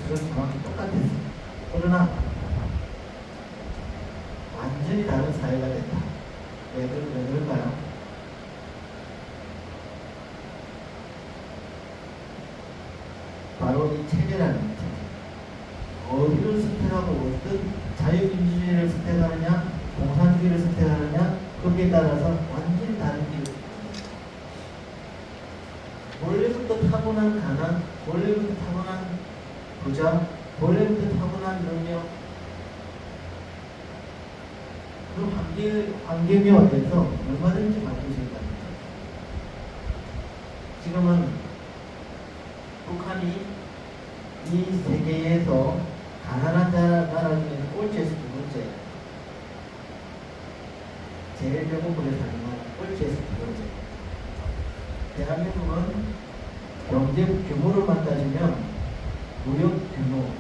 그건 정확히 똑같았어요. 그러나 완전히 다른 사회가 됐다. 왜 그럴까요? 바로 이 체제라는 거죠. 어디를 선택하고 어떤 자유민주주의를 선택하느냐, 공산주의를 선택하느냐, 거기에 따라서 완전히 다른 길을 원래부터 타고난 가난, 원래부터 타고난 부자, 원래부터 타고난 능력, 그 환경에 와서 얼마든지 바뀔 수 있다는 거죠. 지금은 북한이 이 세계에서 가난한 나라 중에서 꼴찌에서 두 번째, 제일 배고프게 사는 나라 꼴찌에서 두 번째. 대한민국은 경제 규모로만 따지면, 무역 규모,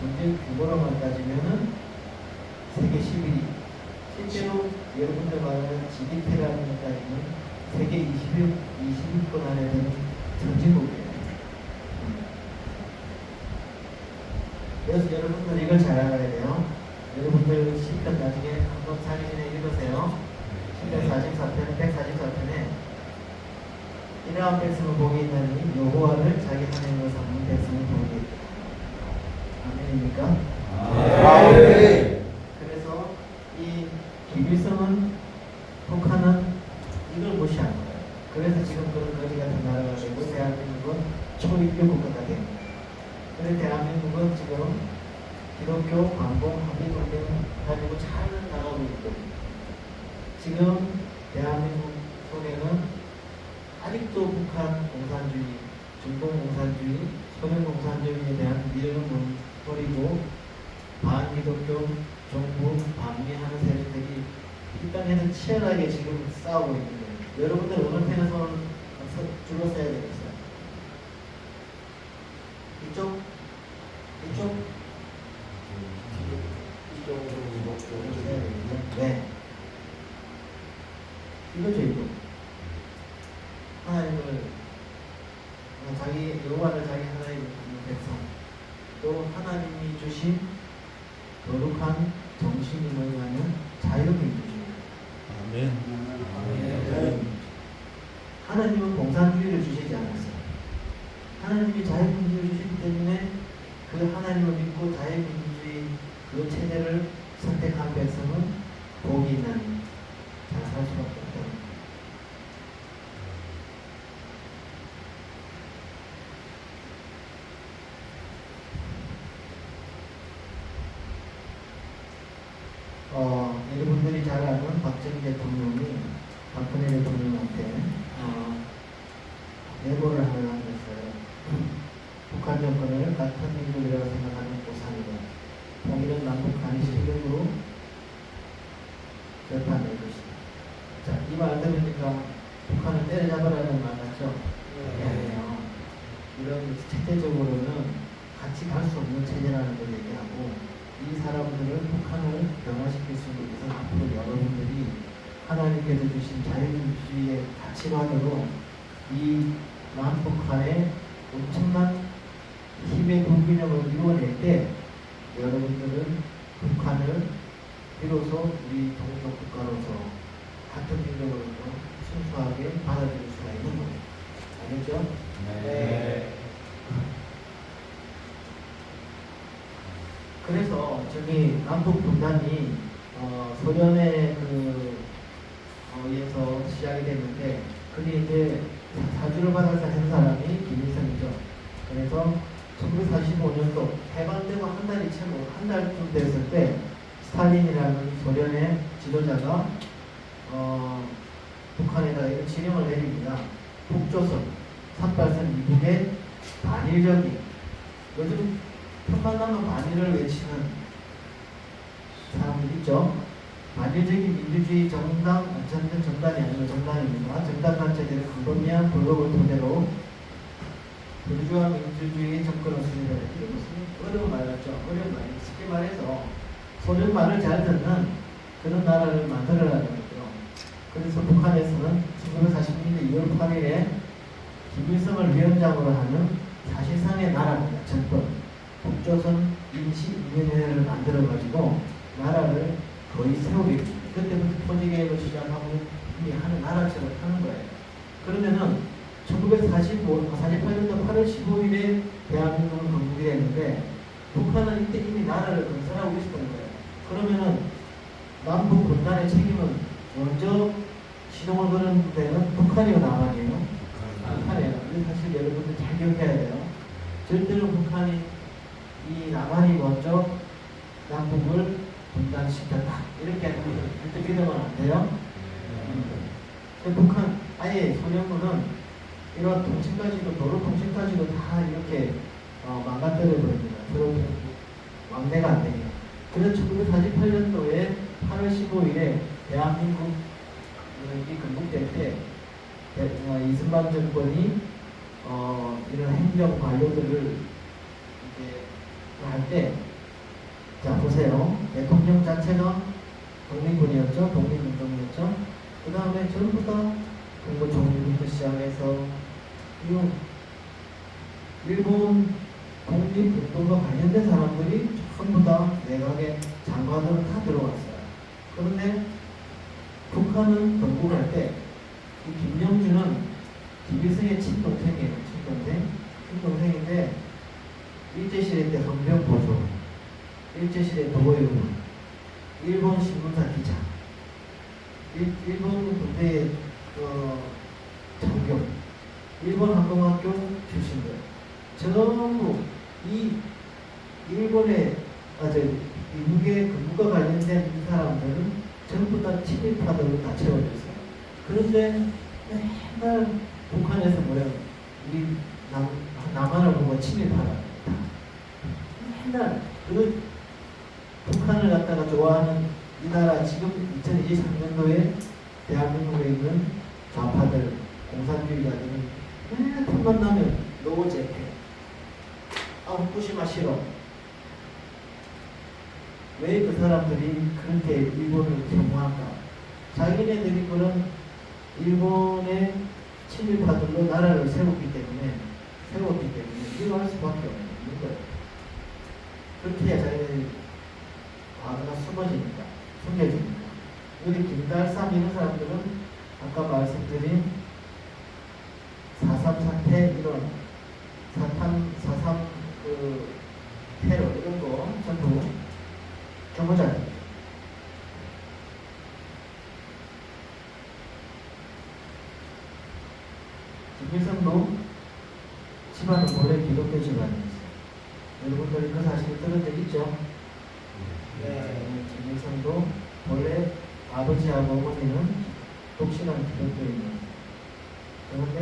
경제 규모로만 따지면은 세계 11위. 실제로 여러분들 말하는 GDP라는 것 따지면 세계 20위권 안에 드는 선진국이에요. 그래서 여러분들 이걸 잘 알아야 돼요. 여러분들 시편 나중에 한번 자기 전에 읽으세요. 시편 44편, 144편에 이러한 백성을 복이 있나니 여호와를 자기 하나님으로 삼는 백성을 복이 있다. 아멘입니까? 아멘. 그래서 이 김일성은, 북한은 이걸 무시한 거예요. 그래서 지금 그런 거지 같은 나라가 되고 대한민국은 초인류 국가가 됩니다. 그래서 대한민국은 지금 기독교 반공 합의 동맹 가지고 잘 나가고 있거든요. 지금 대한민국 속에는 아직도 북한 공산주의, 중공 공산주의, 소련 공산주의에 대한 미련은 버리고 반기독교 정부 반미하는 세력들이 이 땅에서 치열하게 지금 싸우고 있는 거예요. 여러분들 어느 편에 손을 줄로 써야 되겠어요? 이쪽? 이쪽? 이쪽으로 써야 되겠죠? 네. 이거죠, 이거. 하나님을, 자기 여호와를 자기 하나님을 믿는 백성, 또 하나님이 주신 거룩한 정신을 의하는 자유민주주의. 아멘. 하나님은 공산주의를 주시지 않았어요. 하나님이 자유민주주의를 주시기 때문에 그 하나님을 믿고 자유민주주의 그 체제를 선택한 백성은 복이 있나니 잘 살 수밖에 없다. 여러분들이 잘 아는 박정희 대통령이 박근혜 대통령한테 내보를 하려고 했어요. 북한 정권을 같은 민족이라고 생각하는 고산이다. 통일은 남북 간의 실력으로 결판낼 것이다. 자, 이 말 들으니까 북한을 때려잡으라는 말 같죠? 네. 이런 체제적으로는 같이 갈 수 없는 체제라는 걸 얘기하고, 이 사람들을 북한을 변화시킬 수 있는 것은 앞으로 여러분들이 하나님께서 주신 자유민주주의의 가치관으로 이 남북한의 엄청난 힘의 불균형을 이루어낼 때 여러분들은 북한을 비로소 우리 동족 국가로서 같은 민족으로서 순수하게 받아들일 수가 있는 거예요. 알겠죠? 네. 그래서 저기 남북 분단이 소련의 의해서 시작이 됐는데, 그게 이제 사주를 받아서 한 사람이 김일성이죠. 그래서 1945년도 해방되고 한 달쯤 됐을 때 스탈린이라는 소련의 지도자가 북한에다가 이런 지령을 내립니다. 북조선, 삼팔선 이북의 반일적인, 요즘 편만 나면 반일을 외치는 사람들 있죠. 반일적인 민주주의 정당이 아니고 정당입니다. 정당단체들의 광범위한 불법을 토대로 민주주의 민주주의 정권을 수립하는, 이게 무슨 어려운 말 같죠? 어려운 말. 쉽게 말해서 소련 말을 잘 듣는 그런 나라를 만들어라는 거죠. 그래서 북한에서는 1946년 2월 8일에 김일성을 위원장으로 하는 사실상의 나라입니다. 정권. 북조선 임시인민회를 만들어가지고 나라를 거의 세우게 됩니다. 그때부터 토지개혁을 시작하고 이미 하는 나라처럼 하는 거예요. 그러면은 1948년도 8월 15일에 대한민국은 건국이 됐는데 북한은 이때 이미 나라를 건설하고 있었던 거예요. 그러면은 남북 분단의 책임은 먼저 시동을 거는 데는 북한이고 남한이에요. 북한이에요. 이 사실 여러분들 잘 기억해야 돼요. 절대로 북한이 이 남한이 먼저 남북을 분단시켰다 이렇게 절대 믿으면 안 돼요. 북한 아예 소련군은 이런 통치까지도 도로 통치까지도 다 이렇게 망가뜨려 버립니다. 서로 왕래가 안 되게. 그래서 1948년도에 8월 15일에 대한민국이 건국될 때 이승만 정권이 이런 행정 관료들을 이렇게 할 때, 자 보세요. 대통령 자체가 독립군이었죠. 독립운동이었죠. 그 다음에 전부 다 공고 종류부터 시작해서 일본 독립운동과 관련된 사람들이 전부 다 내각에 장관으로 다 들어왔어요. 그런데 북한은 건국할 때 이 김영준은 김일성의 친동생이에요. 친동생인데 일제시대 때 헌병보조, 일제시대 도의원, 일본 신문사 기자, 일본 군대의 장교, 일본 항공학교 출신들 전부 이 일본의 미국의 근무가 관련된 이 사람들은 전부 다 친일파들로 다 채워져 있어요. 그런데 맨날 북한에서 뭐래요? 우리 남한을 보고 친일파라. 맨날 그 북한을 갖다가 좋아하는 이 나라 지금 2023년도에 대한민국에 있는 좌파들, 공산주의자들은 맨날 틈만 나면 노제패, 후쿠시마 싫어. 왜 그 사람들이 그렇게 일본을 혐오할까? 자기네들이 그런 일본의 친일파들로 나라를 세웠기 때문에 이해할 수밖에 없는 거예요. 그렇게 해야 자기네들이 과거가 숨겨지니까. 우리 김달삼 이런 사람들은 아까 말씀드린 4.3 사태 이런 4.3 테러 이런 거 전부 주모자입니다. 김일성도 집안은 원래 기독교 집안이었어요. 여러분들이 그 사실을 들은 적 있죠? 네. 김일성도 원래 아버지하고 어머니는 독실한 기독교인이에요. 그런데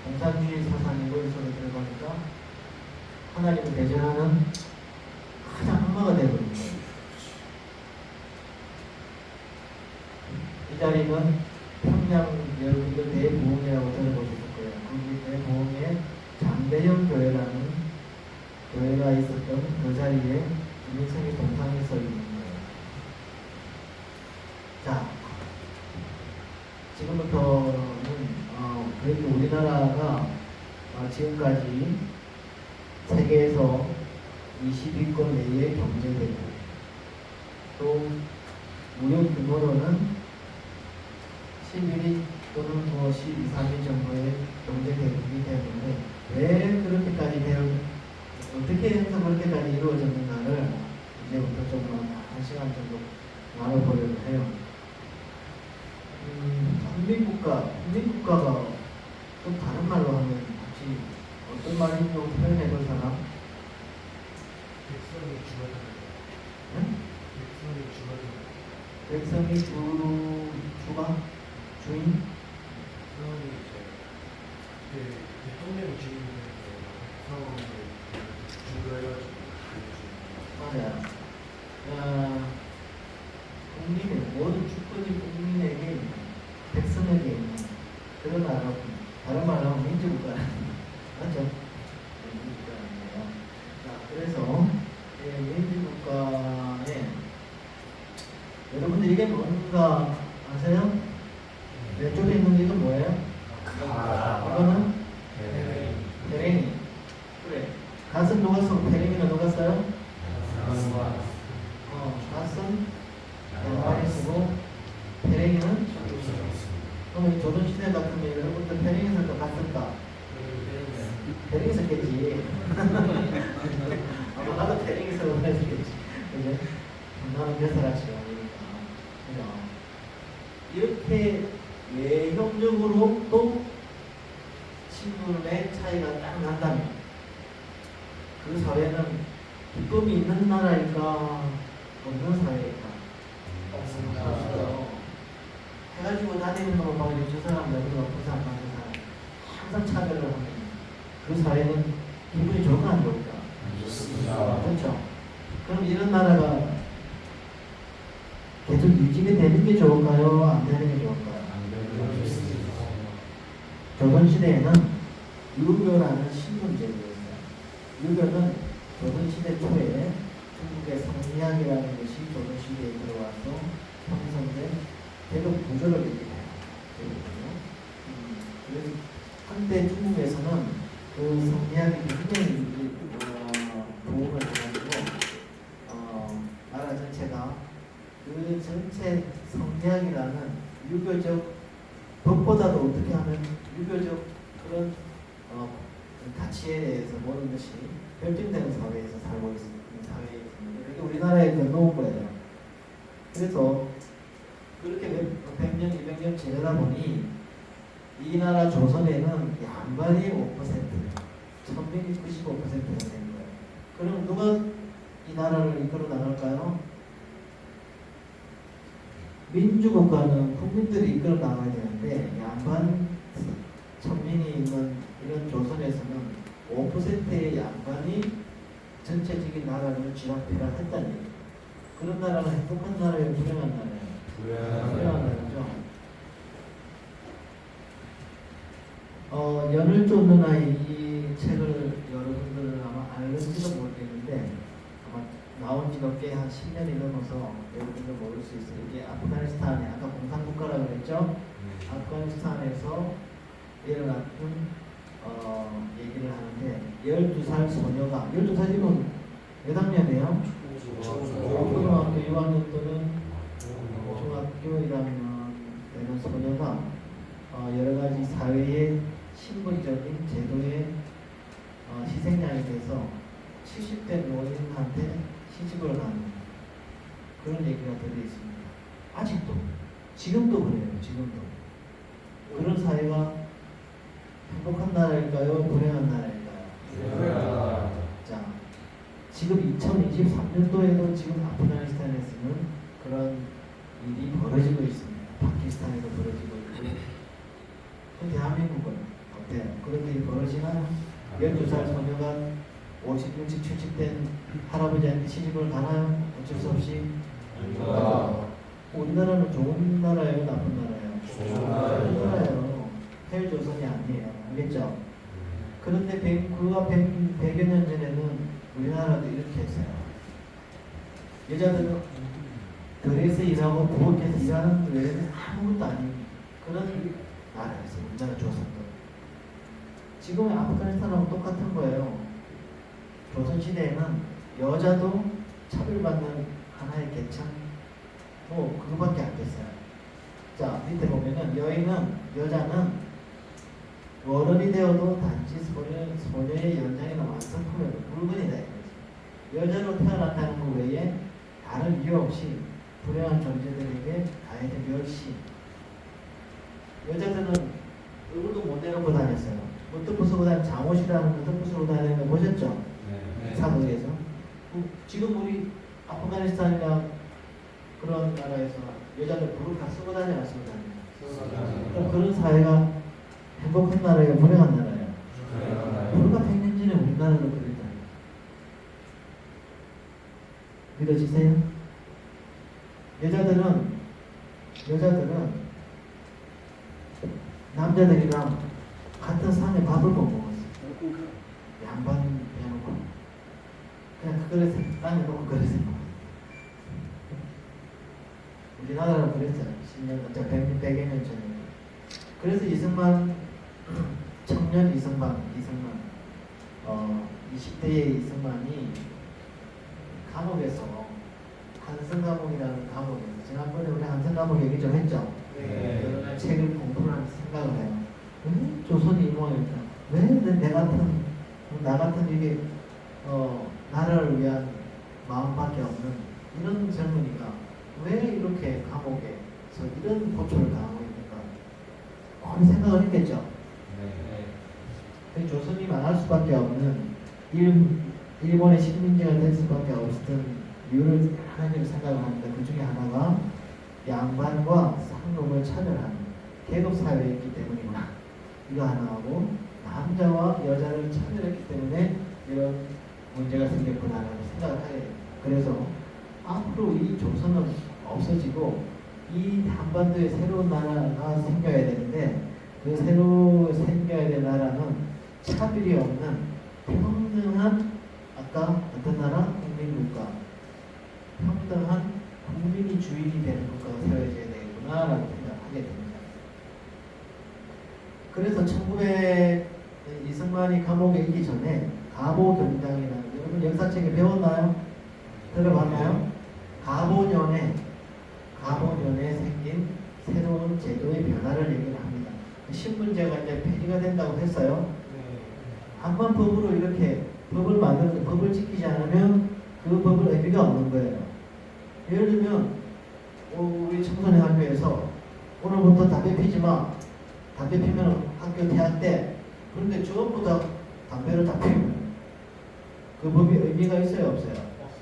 공산주의 사상이 머릿속에 들어가니까 하나님을 대전하는 가장 악마가 되어버린 거예요. 이 자리는 평양 여러분들 대부흥이라고 들어보셨을 거예요. 거기 대부흥에 장대영 교회라는 교회가 있었던 그 자리에 김일성이 동상에 서 있는 거예요. 자, 지금부터는 그렇게 우리나라가 지금까지 세계에서 20위권 내에 경제되고 또 무역 규모로는 11위 또는 12, 3위 정도의 경제 대국이기 때문에 왜 그렇게까지 어떻게 해서 그렇게까지 이루어졌는가를 이제부터 좀 한 시간 정도 나눠보려고 해요. 국민국가가 좀 다른 말로 하면 혹시 어떤 말인지 표현해 볼 사람? 백성이 주관하는 응? 백성이 주관하는 백성이 주인? 상황이 이제 대통령이 주인인데 상황을 주도해가지고 맞아요. 국민의 모든 주권이 국민에게 있는, 백성에게 있는 그런 나라, 다른 말로 하면 민주국가 맞죠? 민주국가예요. 자, 그래서 민주국가에 여러분들 이게 뭔가 아세요? 왼쪽에 있는 게 이건 뭐예요? 이거는 대랭이. 그래. 갓은 누가 썼고 페랭이는 누가 써요? 낯선 양반이 쓰고 페랭이는 그러면 이 조선시대 같으면 여러분들 페랭이 쓸까 갔을까? 페랭이 썼겠지. 아마 나도 페랭이 쓰고 했겠지. 그죠? 나는 벼슬아치가 아니니까. 그죠? 이렇게 외형적으로 또 친분의 차이가 딱 난다면 그 사회는 기쁨이 있는 나라일까 없는 사회일까? 없어요. 해가지고 다니는 거 막 저 사람 내가 그 사람 그 사람 항상 차별을 하면 그 사회는 기분이 좋을까 안 좋을까? 좋습니다. 그렇죠. 그럼 이런 나라가 계속 유지가 되는 게 좋을까요? 안 되는 게 좋을까요? 조선시대에는 유교라는 신분제도였어요. 유교는 조선시대 초에 중국의 성리학이라는 것이 조선시대에 들어와서 형성된 대륙 구조를 얘기해요. 그래서 한때 중국에서는 그 성리학이 굉장히 도움을 줘가지고 나라 전체가 그 전체 성리학이라는 유교적 법보다도 어떻게 하면 유교적 그런 가치에 대해서 모든 것이 결정되는 사회에서 살고 있는 사회에 있습니다. 그게 우리나라에 놓은 거예요. 그래서 그렇게 100년, 200년 지내다 보니 이 나라 조선에는 양반이 5%, 천민이 95%가 된 거예요. 그럼 누가 이 나라를 이끌어 나갈까요? 민주국가는 국민들이 이끌어 나가야 되는데 양반, 천민이 있는 이런 조선에서는 5%의 양반이 전체적인 나라를 쥐락펴락했다는 얘기예요. 그런 나라는 행복한 나라예요, 불행한 나라예요? 불행한 나라죠. 연을 쫓는 아이 이 책을 여러분들은 아마 알는지도 모르겠는데 아마 나온 지가 꽤 한 10년이 넘어서 여러분들 모를 수 있어요. 이게 아프가니스탄에 아까 공산국가라고 그랬죠? 아프가니스탄에서 일어났던 얘기를 하는데 12살 소녀가 12살이면 몇 학년이에요? 고등학교 6학년 또는 중학교 1학년 되는 소녀가 여러 가지 사회의 신분적인 제도의 희생양이 돼서 70대 노인한테 시집을 가는 그런 얘기가 들어있습니다. 아직도 지금도 그래요. 지금도 그런 사회가 행복한 나라일까요? 불행한 나라일까요? 자, 지금 2023년도에도 지금 아프가니스탄에서는 그런 일이 벌어지고 있습니다. 파키스탄에도 벌어지고 있고 대한민국은 어때요? 그런 일이 벌어지나요? 12살 소녀가 50, 60, 70된 할아버지한테 시집을 가나요? 어쩔 수 없이 우리나라는 좋은 나라예요? 나쁜 나라예요? 좋은 나라예요. 헬조선이 아니에요. 알겠죠? 그런데 100여 년 전에는 우리나라도 이렇게 했어요. 여자들은 들에서 일하고 부엌에서 일하는 외에는 아무것도 아닌 그런 나라였어요. 우리나라 조선도. 지금의 아프가니스탄하고 똑같은 거예요. 조선시대에는 여자도 차별받는 하나의 계층 그거밖에 안 됐어요. 자, 밑에 보면은 여자는 어른이 되어도 단지 소녀의 연장이나 완성품의 물건이다 이거지. 여자로 태어났다는 것 외에 다른 이유 없이 불행한 존재들에게 가해진 멸시. 여자들은 얼굴도 못 내놓고 다녔어요. 무트프 쓰고 다니는 잠옷이라는 무트프 쓰고 다니는 거 보셨죠? 네. 사도에서. 지금 우리 아프가니스탄이나 그런 나라에서 여자들 부르카 쓰고 다녀 안 쓰고 다녀? 그럼 그런 사회가 행복한 나라예요? 불행한 나라예요? 불과 100년 전에 우리나라도 그랬다. 믿어지세요? 여자들은 남자들이랑 같은 상에 밥을 못 먹었어. 양반 해놓고 그냥 그 그릇에 땅에 놓고 그릇에 먹었어. 우리나라는 그랬잖아요. 10년, 100여 년 전에. 그래서 청년 이승만 20대의 이승만이 감옥에서 한성 감옥이라는 감옥에서 지난번에 우리 한성 감옥 얘기 좀 했죠. 네. 여러 가지 책을 공부를 하면서 생각을 해요. 왜 조선이 이 모양일까? 왜 나 같은 이게 나라를 위한 마음밖에 없는 이런 젊은이가 왜 이렇게 감옥에서 이런 고초를 당하고 있는가? 많이 생각을 했겠죠. 조선이 망할 수밖에 없는 일본의 식민지가 될 수밖에 없었던 이유를 하나님이 생각을 합니다. 그 중에 하나가 양반과 상놈을 차별하는 계급사회였기 때문이구나. 이거 하나하고 남자와 여자를 차별했기 때문에 이런 문제가 생겼구나라고 생각을 하게 돼요. 그래서 앞으로 이 조선은 없어지고 이 한반도에 새로운 나라가 생겨야 되는데 그 새로 생겨야 될 나라는 차별이 없는 평등한 아까 어떤 나라? 국민국가 평등한 국민이 주인이 되는 국가가 세워져야 되겠구나라고 생각하게 됩니다. 그래서 1900 이승만이 감옥에 있기 전에 가보경장이라는 여러분 역사책에 배웠나요? 들어봤나요? 가보년에 생긴 새로운 제도의 변화를 얘기를 합니다. 신분제가 이제 폐지가 된다고 했어요. 한반법으로 이렇게 법을 만들어서 법을 지키지 않으면 그 법은 의미가 없는 거예요. 예를 들면 우리 청소년 학교에서 오늘부터 담배 피지 마. 담배 피면 학교 대학 때 그런데 전부 다 담배를 다 피우면 그 법이 의미가 있어요 없어요?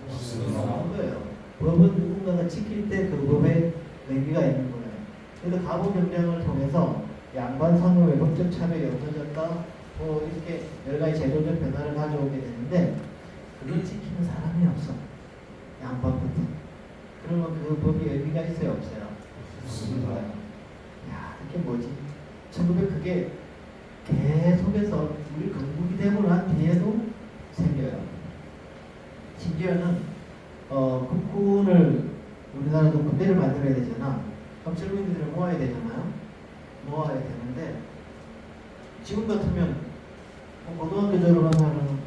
없는 거예요. 법은 누군가가 지킬 때 그 법에 의미가 있는 거예요. 그래서 가보경장을 통해서 양반 상놈의 법적 차별이 없어졌다. 이렇게 여러 가지 제도적 변화를 가져오게 되는데 그걸 지키는 사람이 없어. 양반부터. 그러면 그 법이 의미가 있어요 없어요? 없습니다. 야 이게 뭐지? 1900 그게 계속해서 우리 건국이 되고 난 뒤에도 생겨요. 심지어는 국군을 우리나라도 군대를 만들어야 되잖아. 그럼 젊은이들을 모아야 되잖아요. 모아야 되는데 지금 같으면 고등학교 졸업한 사람은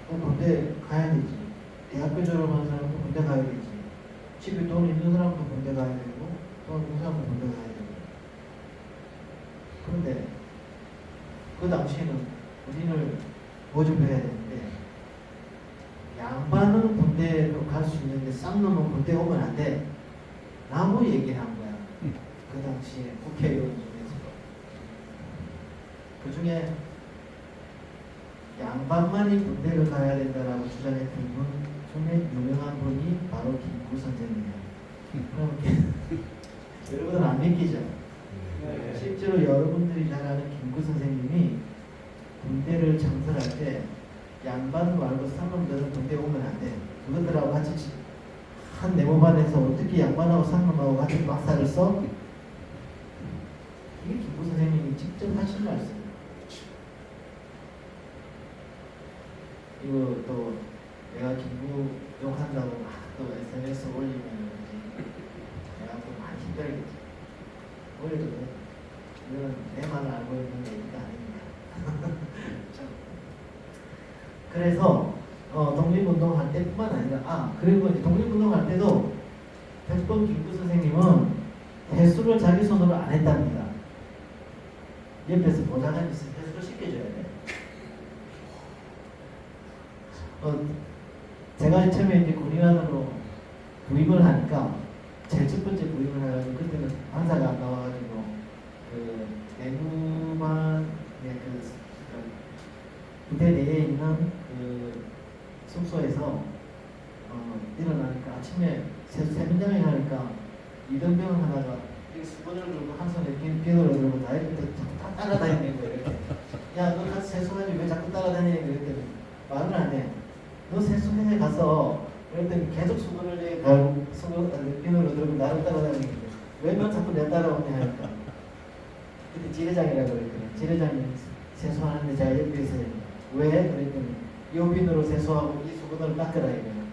군대 가야 되지. 대학교 졸업한 사람도 군대 가야 되지. 집에 돈 있는 사람도 군대 가야 되고 돈 없는 사람도 군대 가야 되고. 그런데 그 당시에는 우리를 모집해야 되는데 양반은 군대로 갈 수 있는데 쌍놈은 군대 오면 안 돼. 라고 얘기를 한 거야. 그 당시에 국회의원 중에서. 그 중에 양반만이 군대를 가야 된다라고 주장했던 분 중에 유명한 분이 바로 김구 선생님이에요. 그럼 여러분은 안 믿기죠? 네. 실제로 여러분들이 잘 아는 김구 선생님이 군대를 창설할 때 양반 말고 쌍놈들은 군대 오면 안 돼. 그것들하고 같이 한 네모반에서 어떻게 양반하고 쌍놈하고 같이 박사를 써? 이게 김구 선생님이 직접 하신 말씀이에요. 이거 또 내가 김구 욕한다고 막 또 SNS 올리면 내가 또 많이 힘들겠지. 올려도 돼. 이건 내 말을 알고 있는 얘기가 아닙니다. 그래서 독립운동할 때뿐만 아니라 그리고 이제 독립운동할 때도 백범 김구 선생님은 회수를 자기 손으로 안 했답니다. 옆에서 보좌관이 있으면 회수를 시켜줘야 돼. 제가 처음에 이제 군의관으로 부임을 하니까 제일 첫 번째 부임을 해가지고 그때는 반사가 안 나와가지고 그 내무반 부대 내에 있는 그 숙소에서 일어나니까 아침에 세민장에 가니까 이등병 하나가 수건을 들고 한 손에 비누를 들고 나이를 다 따라다니는 거예요. 이렇게. 야, 너 같이 세수하지 왜 자꾸 따라다니냐 그랬더니 말을 안 해. 너 세수해 가서 그랬더니 계속 수건을 내고 비누를 들고 나를 따라다니는 거예요. 왜 너 자꾸 내 따라오냐 하니까. 그때 지뢰장이라고 그랬거든요. 지뢰장이 세수하는데 제가 옆에 있어요. 왜? 그랬더니 이 비누로 세수하고 이 수건을 닦으라 이거예요.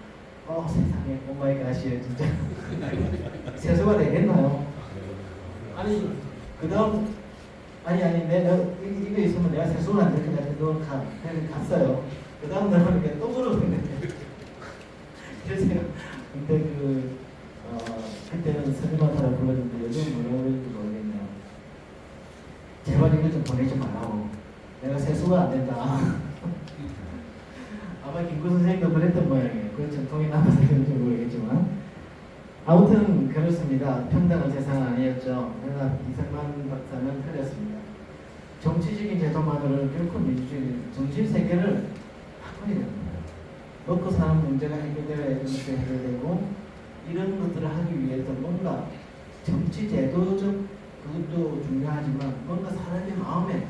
세상에 오마이갓이에요 진짜. 세수가 되겠나요? 아니 그 다음 아니 내가 이거 있으면 내가 세수를 안 될 것 같아. 너 가. 그래서 갔어요. 그 다음날 보니까 또 그러거든요. 그래서 근데 그때는 스리마타라 불렀는데 요즘 뭐라고 그러는지 모르겠네요. 제발 이거 좀 보내지 말라고. 내가 세수가 안 된다. 아마 김구 선생님도 그랬던 모양이에요. 그 전통이 남아서 그런지 모르겠지만 아무튼 그렇습니다. 평등한 세상은 아니었죠. 그러나 이승만 박사는 틀렸습니다. 정치적인 제도만으로는 결코 민주주의, 정치 세계를 바꿔야 됩니다. 먹고 사는 문제가 해결되어야 해결되고 이런 것들을 하기 위해서 뭔가 정치 제도적 그것도 중요하지만 뭔가 사람의 마음에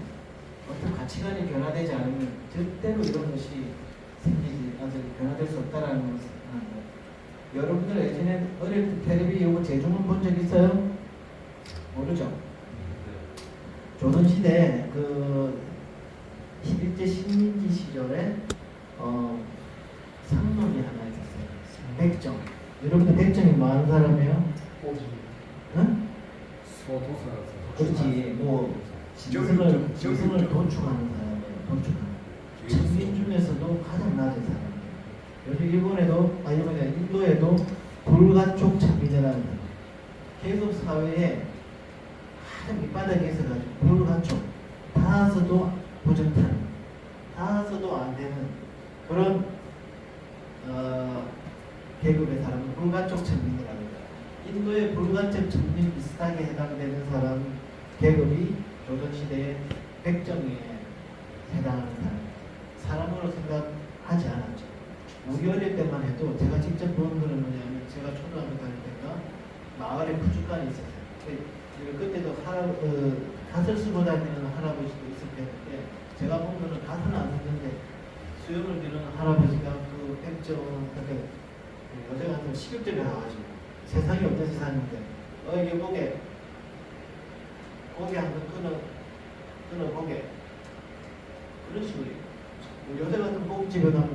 어떤 가치관이 변화되지 않으면 절대로 이런 것이 생기지, 변화될 수 없다라는 것을 하는 거예요. 여러분들 예전에 어릴 때 텔레비 요거 제주문 본 적 있어요? 모르죠? 조선시대 그 11제 식민지 시절에 상놈이 하나 있었어요. 백정. 여러분들 백정이 뭐 하는 사람이에요? 오지. 응? 소도사라서. 그렇지. 뭐 짐승을 도축하는 사람이에요. 도축하는. 천민 중에서도 가장 낮은 사람이에요. 요즘 일본에도 인도에도 불가촉 천민이라는 사람. 계속 사회에 가장 밑바닥에 있어가지고 불가촉 닿아서도 부정타는, 닿아서도 안 되는 그런 계급의 사람은 불가촉 천민이라고 해요. 인도의 불가촉 천민 비슷하게 해당되는 사람 계급이 조선시대의 백정에 해당하는 사람으로 생각하지 않았죠. 우리 어릴 때만 해도 제가 직접 본 거는 뭐냐면 제가 초등학교 다닐 때가 마을에 푸주간이 있었어요. 그때도 갓을 쓰고 다니는 할아버지도 있었는데 제가 본 거는 갓은 안 했는데 수염을 기르는 할아버지가 그 백정 여자 같은 식욕제를 나와가지고 세상이 어떤 세상인데 이게 고개 한번 끊어 보게 그런 식으로 여자 같은 고깃집에 가면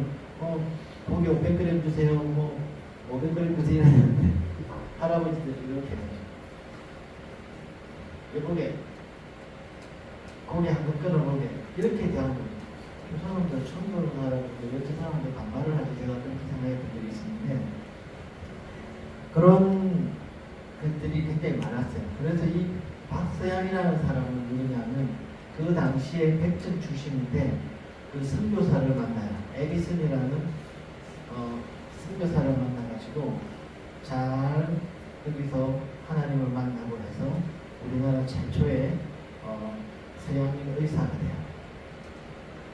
고기 500g 주세요, 뭐 500g 주세요 이러는데 할아버지들이 이렇게 해요. 여보게 고기 한번 끊어보게 이렇게 대하는 거예요. 그 사람들 처음 보는 사람인데 여자 사람들 반말을 하지 제가 그렇게 생각했던 적이 있었는데 그런 것들이 굉장히 많았어요. 그래서 이 박서양이라는 사람은 누구냐면 그 당시에 백정 출신인데 그 선교사를 만나요. 에디슨이라는 선교사를 만나가지고 잘 여기서 하나님을 만나고 해서 우리나라 최초의 서양인 의사가 돼요.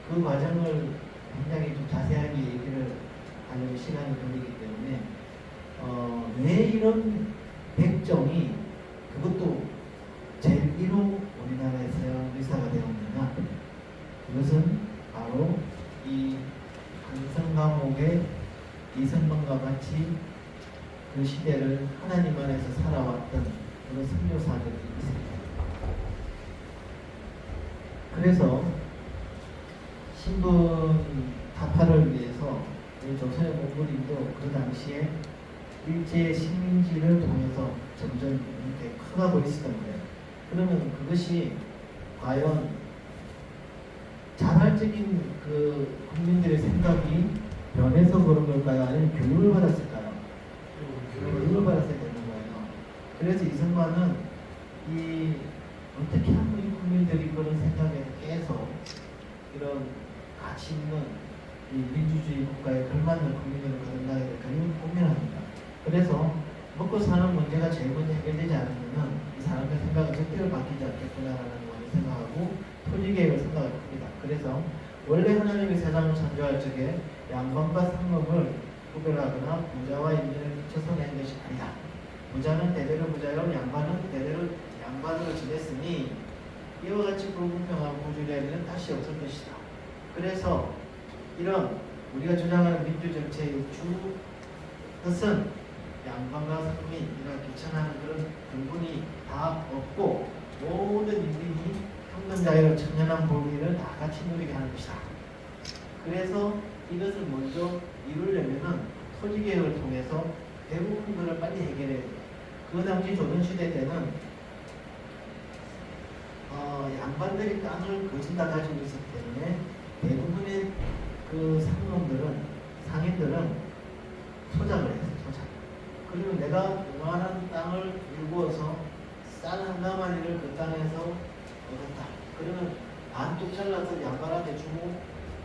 그 과정을 굉장히 좀 자세하게 얘기를 하려면 시간이 걸리기 때문에 왜 이런 백정이 그것도 제1호 우리나라의 서양 의사가 되었느냐? 그것은 바로 이 한성과목의 이승만과 같이 그 시대를 하나님 안에서 살아왔던 그런 선교사들이 있습니다. 그래서 신분 타파를 위해서 우리 조선의 몽골인도 그 당시에 일제 식민지를 통해서 점점 이렇게 커가고 있었던 거예요. 그러면 그것이 과연 자발적인 그 국민들의 생각이 변해서 그런 걸까요? 아니면 교육을 받았을까요? 교육을 받았어야 되는 거예요. 그래서 이승만은 어떻게 하면 이 국민들이 그런 생각에 깨서 이런 가치 있는 이 민주주의 국가에 걸맞는 국민으로 거듭나게 될까 이걸 고민합니다. 그래서 먹고 사는 문제가 제일 먼저 해결되지 않으면 이 사람의 생각은 절대로 바뀌지 않겠구나라는 걸 생각하고 토지계획을 생각합니다. 그래서 원래 하나님이 세상을 창조할 적에 양반과 상업을 구별하거나 부자와 인민을 붙여서 낸 것이 아니다. 부자는 대대로 부자요 양반은 대대로 양반으로 지냈으니 이와 같이 불공평한 구조례는 다시 없을 것이다. 그래서 이런 우리가 주장하는 민주정책의 주 뜻은 양반과 상민 이런 귀천하는 그런 근본이 다 없고 모든 인민이 평등 자유로 천연한 복리를 다 같이 누리게 하는 것이다. 그래서 이것을 먼저 이루려면은 토지개혁을 통해서 대부분 것을 빨리 해결해야 돼요. 그 당시 조선시대 때는 양반들이 땅을 거진 다 가지고 있었기 때문에 대부분의 그 상인들은 소작을 했어요. 소작. 그리고 내가 요만한 땅을 일구어서 쌀 한 가마니를 그 땅에서 얻었다. 그러면 반 뚝 잘라서 양반한테 주고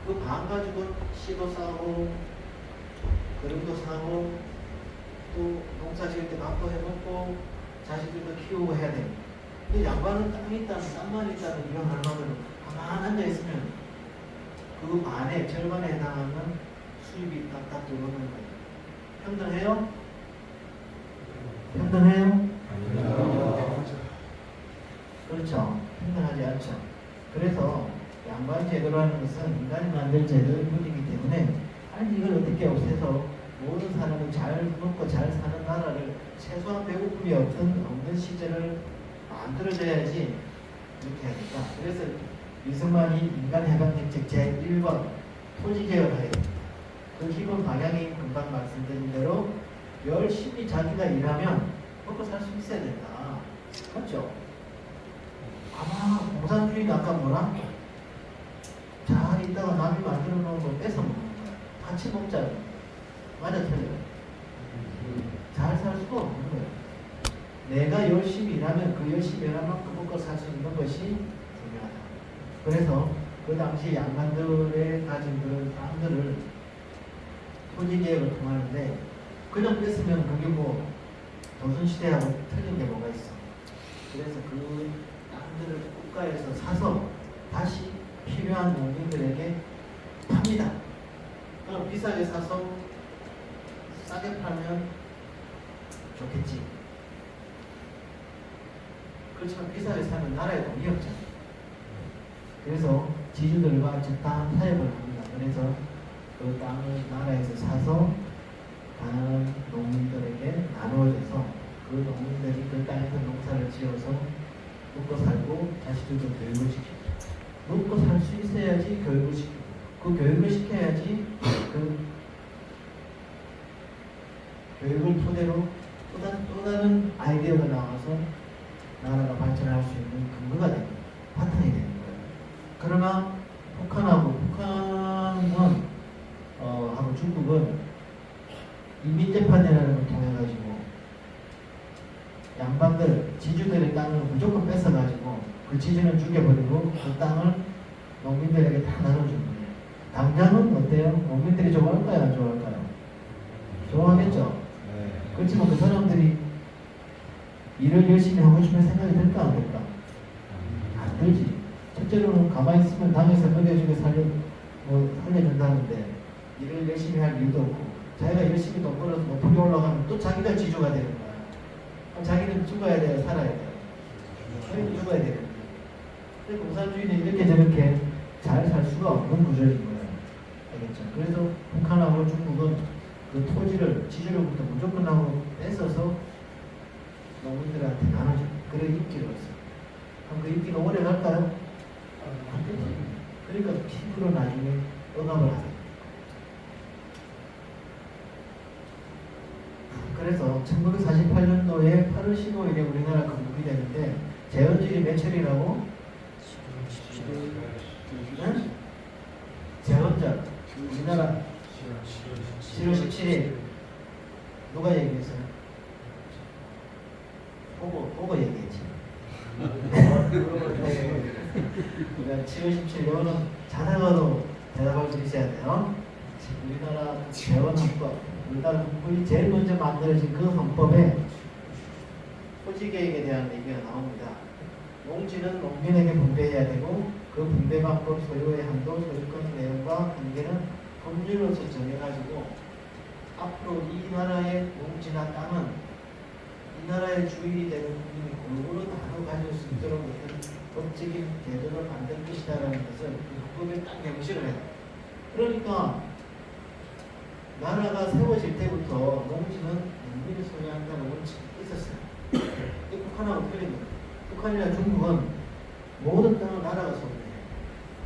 그 반 가지고 씨도 싸고 그릇도 사고 또 농사 지을 때 밥도 해먹고 자식들도 키우고 해야 돼. 그 양반은 땅이 있다는 땅만 있다는 이런 할머니는 가만 앉아 있으면 그 반의 절반에 해당하는 수입이 딱딱 들어오는 거예요. 평등해요? 평등해요? 그렇죠. 평등하지 않죠. 그래서 양반 제도라는 것은 인간이 만든 제도의 뿐이기 때문에 아니 이걸 어떻게 없애서 모든 사람이 잘 먹고 잘 사는 나라를 최소한 배고픔이 없는 시절을 만들어줘야지 이렇게 하니까. 그래서 이승만이 인간해방정책 제1번 토지개혁을 해요. 그 기본 방향이 금방 말씀드린 대로 열심히 자기가 일하면 먹고 살 수 있어야 된다. 맞죠? 아마 공산주의는 아까 뭐라? 잘 있다가 남이 만들어 놓은 걸 뺏어 먹는 거야. 같이 먹자. 맞아, 틀려요. 잘 살 수가 없는 거예요. 내가 열심히 일하면 그 열심히 일하는 만큼 먹고 살 수 있는 것이 중요하다. 그래서 그 당시 양반들의 가진 그 땅들을 토지개혁을 통하는데 그냥 뺐으면 그게 뭐 조선시대하고 틀린 게 뭐가 있어. 그래서 그 땅들을 국가에서 사서 다시 필요한 농민들에게 팝니다. 그럼 비싸게 사서 싸게 팔면 좋겠지. 그렇지만 비싸게 사면 나라에 돈이 없잖아. 그래서 지주들과 적당한 타협을 합니다. 그래서 그 땅을 나라에서 사서 가난한 농민들에게 나누어져서 그 농민들이 그 땅에서 농사를 지어서 먹고 살고 자식들도 교육을 시키고 먹고 살 수 있어야지 교육을 시키고 그 교육을 시켜야지 그 교육을 토대로 또 다른 아이디어가 나와서 나라가 발전할 수 있는 근거가 되는 거예요. 바탕이 되는 거예요. 그러나 북한은 하고 중국은 이민재판이라는 걸 통해 가지고 양반들 지주들의 땅을 무조건 뺏어 가지고 그 지주는 죽여버리고 그 땅을 농민들에게 다 나눠주는 거예요. 당장은 어때요? 농민들이 좋아할까요? 안 좋아할까요? 좋아하겠죠. 그렇지만 그 사람들이 일을 열심히 하고 싶은 생각이 들까 안 들까? 안 들지. 첫째로는 가만히 있으면 당에서 먹여주게 살려준다는데 일을 열심히 할 이유도 없고 자기가 열심히 돈 벌어서 높게 올라가면 또 자기가 지주가 되는 거야. 그럼 자기는 죽어야 돼요? 살아야 돼요? 자기는 죽어야 돼요. 근데 공산주의는 이렇게 저렇게 잘 살 수가 없는 구조인 거예요. 알겠죠? 그래서 북한하고 중국은 그 토지를 지주로부터 무조건 하고 뺏어서 농민들한테 나눠줘. 그래 인기를 얻어. 그럼 그 인기가 오래 갈까요? 안 되지. 그러니까 피부로 나중에 억압을 하세요. 그래서 1948년도에 8월 15일에 우리나라 건국이 되는데 제헌절이 며칠이라고? 응? 제헌절 우리나라 7월 17일 누가 얘기했어요? 보고 얘기했지. 우리가 7월 17일 이거는 자다가도 대답할 수 있어야 돼요. 우리나라 재헌헌법, 우리나라 헌법이 제일 먼저 만들어진 그 헌법에 토지개혁에 대한 얘기가 나옵니다. 농지는 농민에게 분배해야 되고 그 분배 방법, 소유의 한도, 소유권 내용과 관계는 법률로서 정해가지고 앞으로 이 나라의 농지나 땅은 이 나라의 주인이 되는 국민이 골고루 나눠 가질 수 있도록 어떤 법적인 제도를 만들 것이다라는 것을 이 헌법에 딱 명시를 해요. 그러니까 나라가 세워질 때부터 농지는 농민이 소유한다는 원칙이 있었어요. 북한하고 틀린 거예요. 북한이나 중국은 모든 땅을 나라가 소유해요.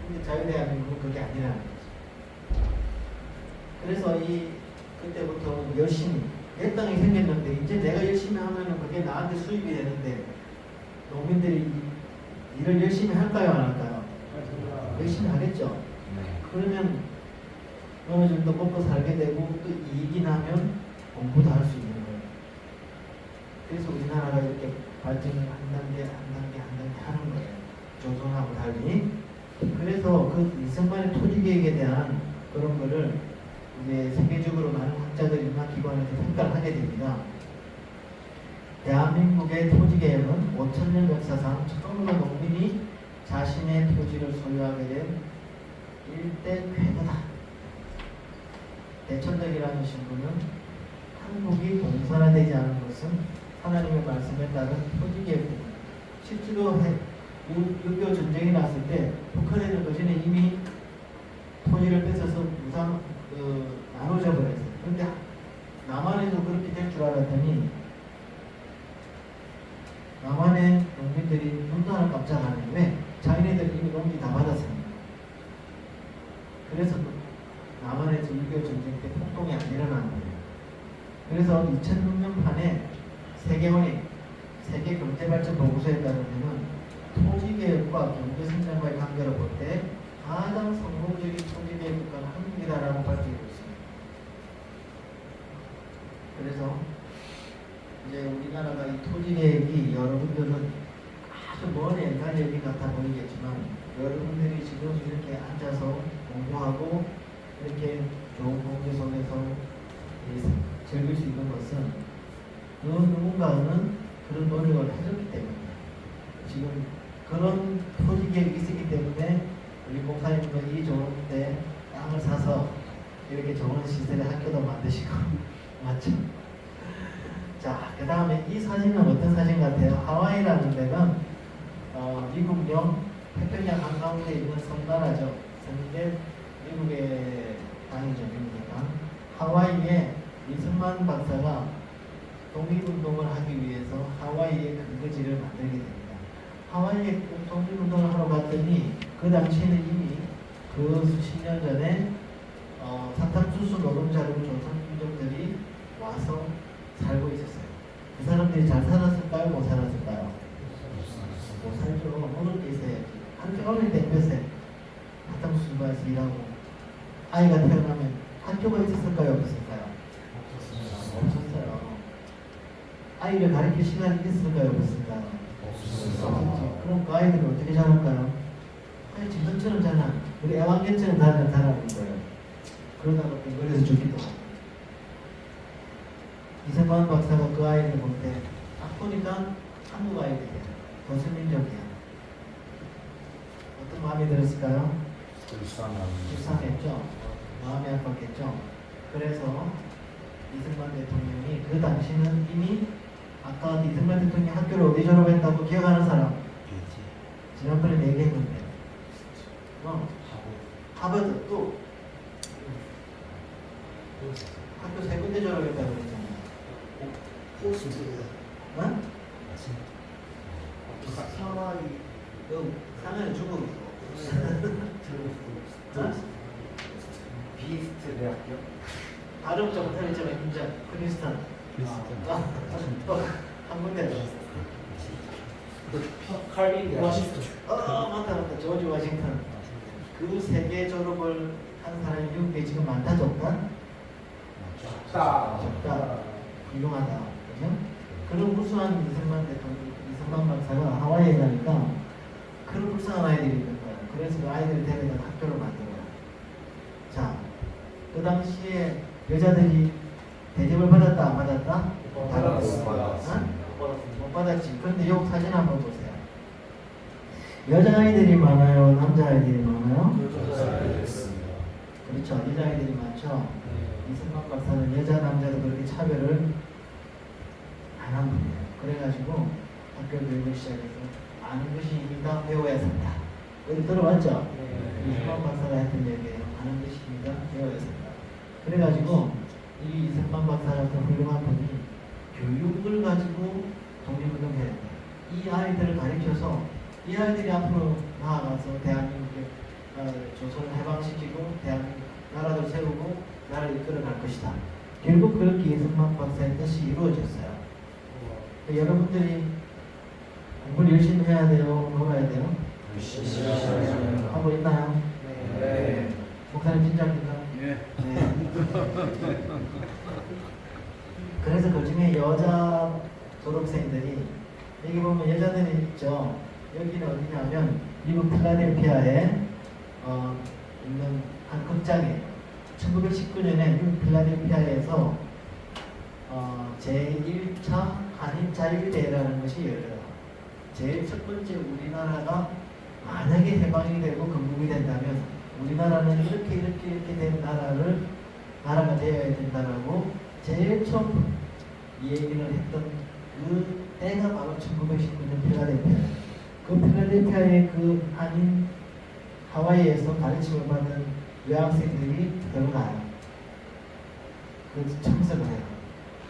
근데 자유대한민국은 그게 아니라는 거죠. 그래서 그때부터 열심히 내 땅이 생겼는데 이제 내가 열심히 하면은 그게 나한테 수입이 되는데 농민들이 일을 열심히 할까요? 안 할까요? 열심히 하겠죠. 그러면 어느 정도 먹고 살게 되고 또 이익이 나면 공부도 할 수 있는 거예요. 그래서 우리나라가 이렇게 발전을 한 단계 하는 거예요. 조선하고 달리. 그래서 그 이승만의 토지 계획에 대한 그런 거를 이제 세계적으로 많은 학자들이나 기관에서 평가를 하게 됩니다. 대한민국의 토지 계획은 5천년 역사상 처음으로 농민이 자신의 토지를 소유하게 된 일대 쾌거다. 대천적이라는 신부는 한국이 공산화되지 않은 것은 하나님의 말씀에 따른 토지 계획입니다. 실제로 6.25 전쟁이 났을 때 북한에는 그전에 이미 토지를 뺏어서 나눠져 버렸어요. 그런데 남한에도 그렇게 될 줄 알았더니 남한의 농민들이 눈도 하나 깜짝 안 해요. 왜? 자기네들 이미 농지 다 받았습니다. 그래서 남한에서 6.25 전쟁 때 폭동이 안 일어난 거예요. 그래서 2006년 판에 세계은행 세계경제발전 보고서에 따르면 토지개혁과 경제성장과의 관계를 볼 때 가장 성공적인 토지개혁 국가는 한국이다라고 밝히고 있습니다. 그래서 이제 우리나라가 이 토지개혁이 여러분들은 아주 먼 옛날 얘기 같아 보이겠지만 여러분들이 지금 이렇게 앉아서 공부하고 이렇게 좋은 공부 속에서 즐길 수 있는 것은 누군가는 그런 노력을 해줬기 때문에 지금 그런 토지계획이 있었기 때문에 우리 목사님은 이 좋은 때 땅을 사서 이렇게 좋은 시설의 학교도 만드시고 맞죠? 자, 그 다음에 이 사진은 어떤 사진 같아요? 하와이라는 데는 미국령 태평양 한가운데 있는 섬나라죠. 섬인데 미국의 당이죠. 미국이니까. 하와이에 이승만 박사가 독립운동을 하기 위해서 하와이의 근거지를 만들게 됩니다. 하와이에 독립운동을 하러 갔더니 그 당시에는 이미 그 수십 년 전에 사탕수수 노동자로 조선 민족들이 와서 살고 있었어요. 그 사람들이 잘 살았을까요? 못 살았을까요? 못 살죠. 먹을 게 있어야지. 학교 어릴 때 몇세 사탕수수밭에서 일하고 아이가 태어나면 학교가 있었을까요? 없었을까요? 없었어요. 아이를 가르칠 시간이 있을까요? 없었을까요? 없었지. 그럼 그 아이들은 어떻게 자랄까요? 아니 지금처럼 자라. 우리 애완견처럼 자라는 거예요. 그러다가 빙거려서 죽기도 하고. 이승만 박사가 그 아이를 볼 때 딱 보니까 한국 아이들이야. 도수민족이야. 어떤 마음이 들었을까요? 불쌍했죠. 마음이 아팠겠죠. 그래서 이승만 대통령이 그 당시는 이미 아까 이승만 대통령이 학교를 어디 졸업했다고 기억하는 사람? 지난번에 얘기했는데 하버드 또 학교 세 군데 졸업했다고 그랬잖아요. 어? 상하이 중국 비스트 대학교? 발음 좀 틀렸지만 인정. 크리스탄 한 군데 칼빈 워싱턴. 맞다. 조지 워싱턴. 그 세계 졸업을 한 사람이 미국에 지금 많다 적다? 적다. 훌륭하다. 그죠? 그런 불쌍한 이승만 박사가 하와이에 가니까 그런 불쌍한 아이들이 있는 거야. 그래서 그 아이들을 데려다 학교를 만들어요. 자, 그 당시에 여자들이 대접을 받았다 안 받았다? 못 받았지. 그런데 요 사진 한번 보세요. 여자아이들이 많아요? 남자아이들이 많아요? 그렇죠. 여자아이들이 많죠. 이승만 박사는 여자 남자도 그렇게 차별을 안 한 분이에요. 그래가지고 학교 교육을 시작해서 아는 것이 이니다 배워야 산다. 어디 들어봤죠? 이승만 박사가 했던 얘기예요. 아는 것이 이니다 배워야 산다. 그래가지고 이 이승만 박사 같은 훌륭한 분이 교육을 가지고 독립운동 해야 된다. 이 아이들을 가르쳐서 이 아이들이 앞으로 나아가서 대한민국의 조선을 해방시키고 대한민국 나라를 세우고 나라를 이끌어갈 것이다. 결국 그렇게 이승만 박사의 뜻이 이루어졌어요. 여러분들이 공부를 열심히 해야 돼요? 놀아야 돼요? 열심히 하고 있나요? 네. 목사님 진짜입니까? 예. 네. 그래서 그중에 여자 졸업생들이 여기 보면 여자들이 있죠. 여기는 어디냐면 미국 필라델피아에 있는 한 극장이에요. 1919년에 미국 필라델피아에서 제1차 한인 자율대회라는 것이 열려요. 제일 첫 번째 우리나라가 만약에 해방이 되고 건국이 된다면 우리나라는 이렇게 된 나라가 되어야 된다라고 제일 처음 얘기를 했던 그 때가 바로 1919년 필라델피아예요. 그 필라델피아의 그 한인 하와이에서 가르침을 받은 유학생들이 들어가요. 그 참석을 해요.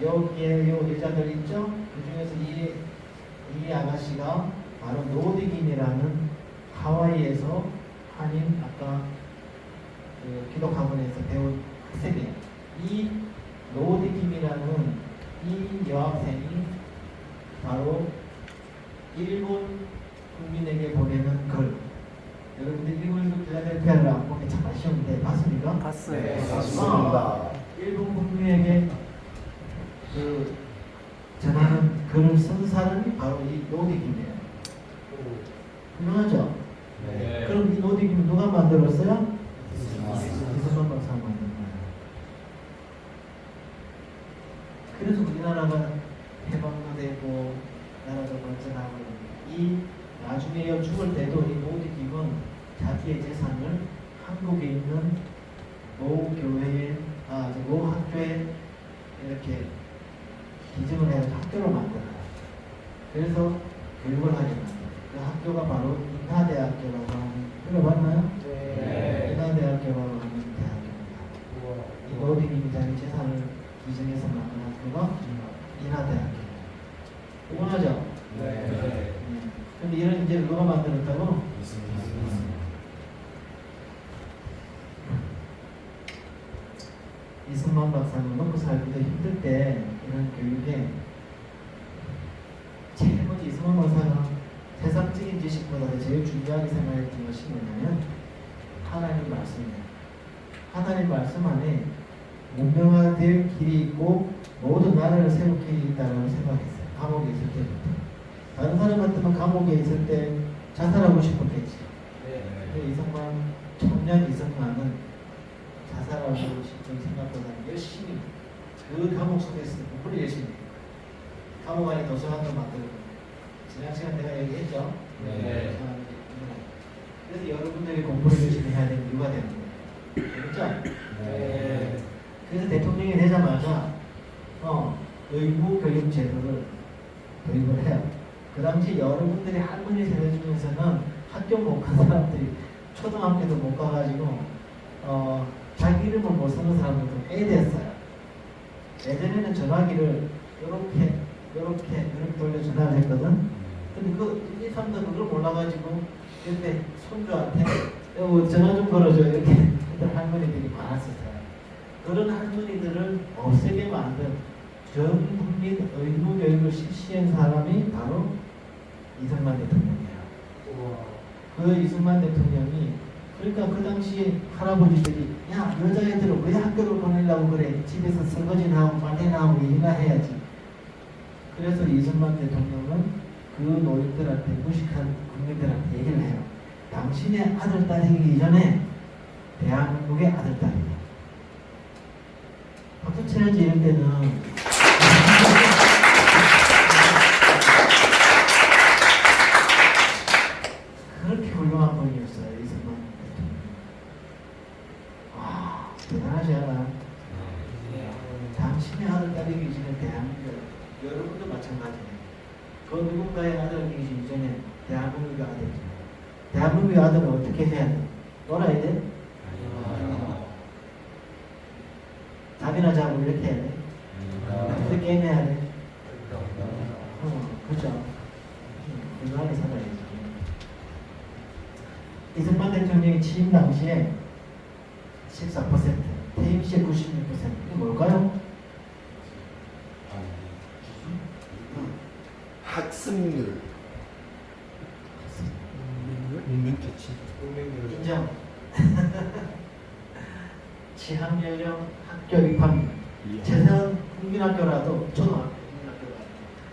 여기에 요 여자들 있죠? 그 중에서 이 아가씨가 바로 노디김이라는 하와이에서 한인 아까 그 기독학원에서 배운 학생이에요. 이 노디김이라는 이 여학생이 바로 일본 국민에게 보내는 글. 여러분들 일본 필라델피아를 안 보면 참 아쉬운데 봤습니까? 봤어요. 네, 봤습니다. 일본 국민에게 그 전하는 글을 쓴 사람이 바로 이 노디김이에요. 훌륭하죠? 네. 그럼 이 노디김 누가 만들었어요? 이승만 박사가 만든 거예요. 그래서 우리나라가 해방도 되고 나라가 발전하고 이 나중에 죽을 때도 이 노디김은 자기의 재산을 한국에 있는 모 교회에 모 학교에 이렇게 기증을 해서 학교를 만들어요. 그래서 교육을 하게 만들어요. 그 학교가 바로 인하대학교라고 하는, 들어봤나요? 네. 인하대학교라고 하는 대학교입니다. 이 노디김이 자기 재산을 기증해서 만든 학교가 인하대학교예요. 훌륭하죠? 네. 근데 이런 이제 누가 만들었다고? 이승만 박사는 먹고 살기도 힘들 때 이런 교육에 제일 먼저 이승만 박사가 세상적인 지식보다 제일 중요하게 생각했던 것이 뭐냐면 하나님 말씀이에요. 하나님 말씀 안에 문명화될 길이 있고 모든 나라를 세울 길이 있다고 생각했어요. 감옥에 있을 때부터. 다른 사람 같으면 감옥에 있을 때 자살하고 싶었겠지. 근데 청년 이승만은 자살하고 싶은 생각보다 열심히 그 감옥 속에서 공부를 열심히 해요. 감옥 안에 도서관도 만들고 지난 시간 내가 얘기했죠. 네. 그래서 여러분들이 공부를 열심히 해야 되는 이유가 되는 거예요. 그렇죠? 네. 그래서 대통령이 되자마자 의무 교육 제도를 도입을 해요. 그 당시 여러분들이 할머니 세대 중에서는 학교 못 간 사람들이 초등학교도 못 가가지고 자기 이름을 못 쓰는 사람들도 꽤 됐어요. 예전에는 전화기를 이렇게 돌려 전화를 했거든. 근데 그 1, 2, 3도 그걸 몰라가지고 그때 손주한테 전화 좀 걸어줘 이렇게 했던 할머니들이 많았었어요. 그런 할머니들을 없애게 만든 전 국민 의무 교육을 실시한 사람이 바로 이승만 대통령이에요. 그 이승만 대통령이 그러니까 그 당시에 할아버지들이 야 여자애들을 왜 학교를 보내려고 그래 집에서 설거지나 하고 빨래나 하고 일이나 해야지. 그래서 이승만 대통령은 그 노인들한테 무식한 국민들한테 얘기를 해요. 당신의 아들 딸이기 이전에 대한민국의 아들 딸이에요. 박수 쳐야지 이럴 때는. 그렇게 훌륭한 분이었어요 이승만 대통령. 와 대단하지 않아? 당신의 아들 딸이기 전에 대한민국 여러분도 마찬가지예요. 그 누군가의 아들이기 전에 대한민국의 아들이에요. 대한민국의 아들은 어떻게 해야 돼? 놀아야 돼? 답이나 자고 이렇게 해야 돼? 어떻게 게임 해야 돼? 그렇죠. 건강하게 살아야지. 이승만 대통령이 취임 당시에 14%, 퇴임 시에 96%. 이게 뭘까요? 학습률. 운명 캐치. 인정. 취학연령 학교 입학률 최소한 국민학교라도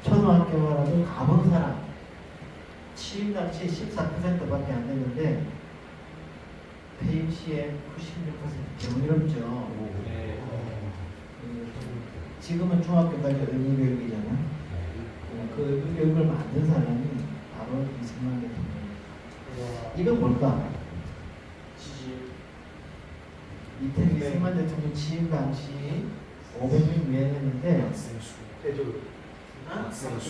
초등학교라도 가본 사람 취임 당시 14%밖에 안 되는데 퇴임 시에 96% 경이롭죠. 네. 지금은 중학교까지 의무교육이잖아. 그 의무교육을 만든 사람이 바로 이승만 대통령. 이건 뭘까? 이태리 이승만 대통령 취임 당시 500명 유행했는데 학생 수. 학생 수.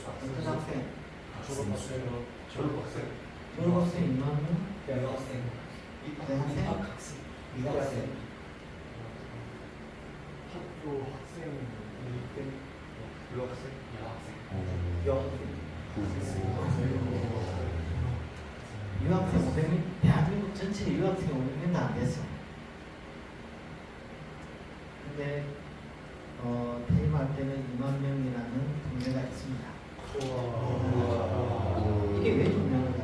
어떤 학생? 졸업학생. 졸업학생 2만 명? 대학생. 대학생? 미학생. 학교 학생. 유학생. 유학생 500명? 대한민국 전체 유학생 500명도 안 됐어. 근데 퇴임할 때는 2만 명이라는 통계가 있습니다. 이게 왜 중요한가?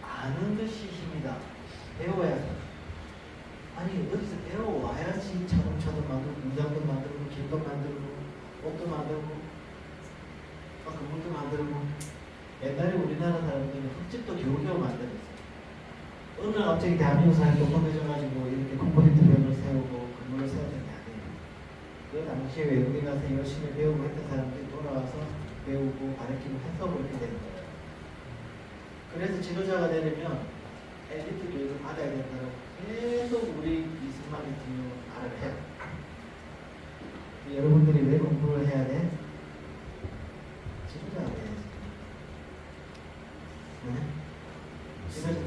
아는 것이 힘이다. 배워야 돼. 아니 어디서 배워와야지 자동차도 만들고 무장도 만들고 길도 만들고 옷도 만들고 건물도 만들고. 옛날에 우리나라 사람들은 흙집도 겨우겨우 만들었어요. 어느 날 갑자기 대한민국 사람이 똑똑해져가지고 이렇게 콘크리트 벽을 세우고 건물을 세웠던 게 아니에요. 그 당시에 외국에 가서 열심히 배우고 했던 사람들이 돌아와서 배우고 가르치고 해서 그렇게 되는 거예요. 그래서 지도자가 되려면 엘리트 교육을 받아야 된다고 계속 우리 이승만 대통령은 말을 해요. 여러분들이 왜 공부를 해야 돼? 지도자가 돼야지. 네?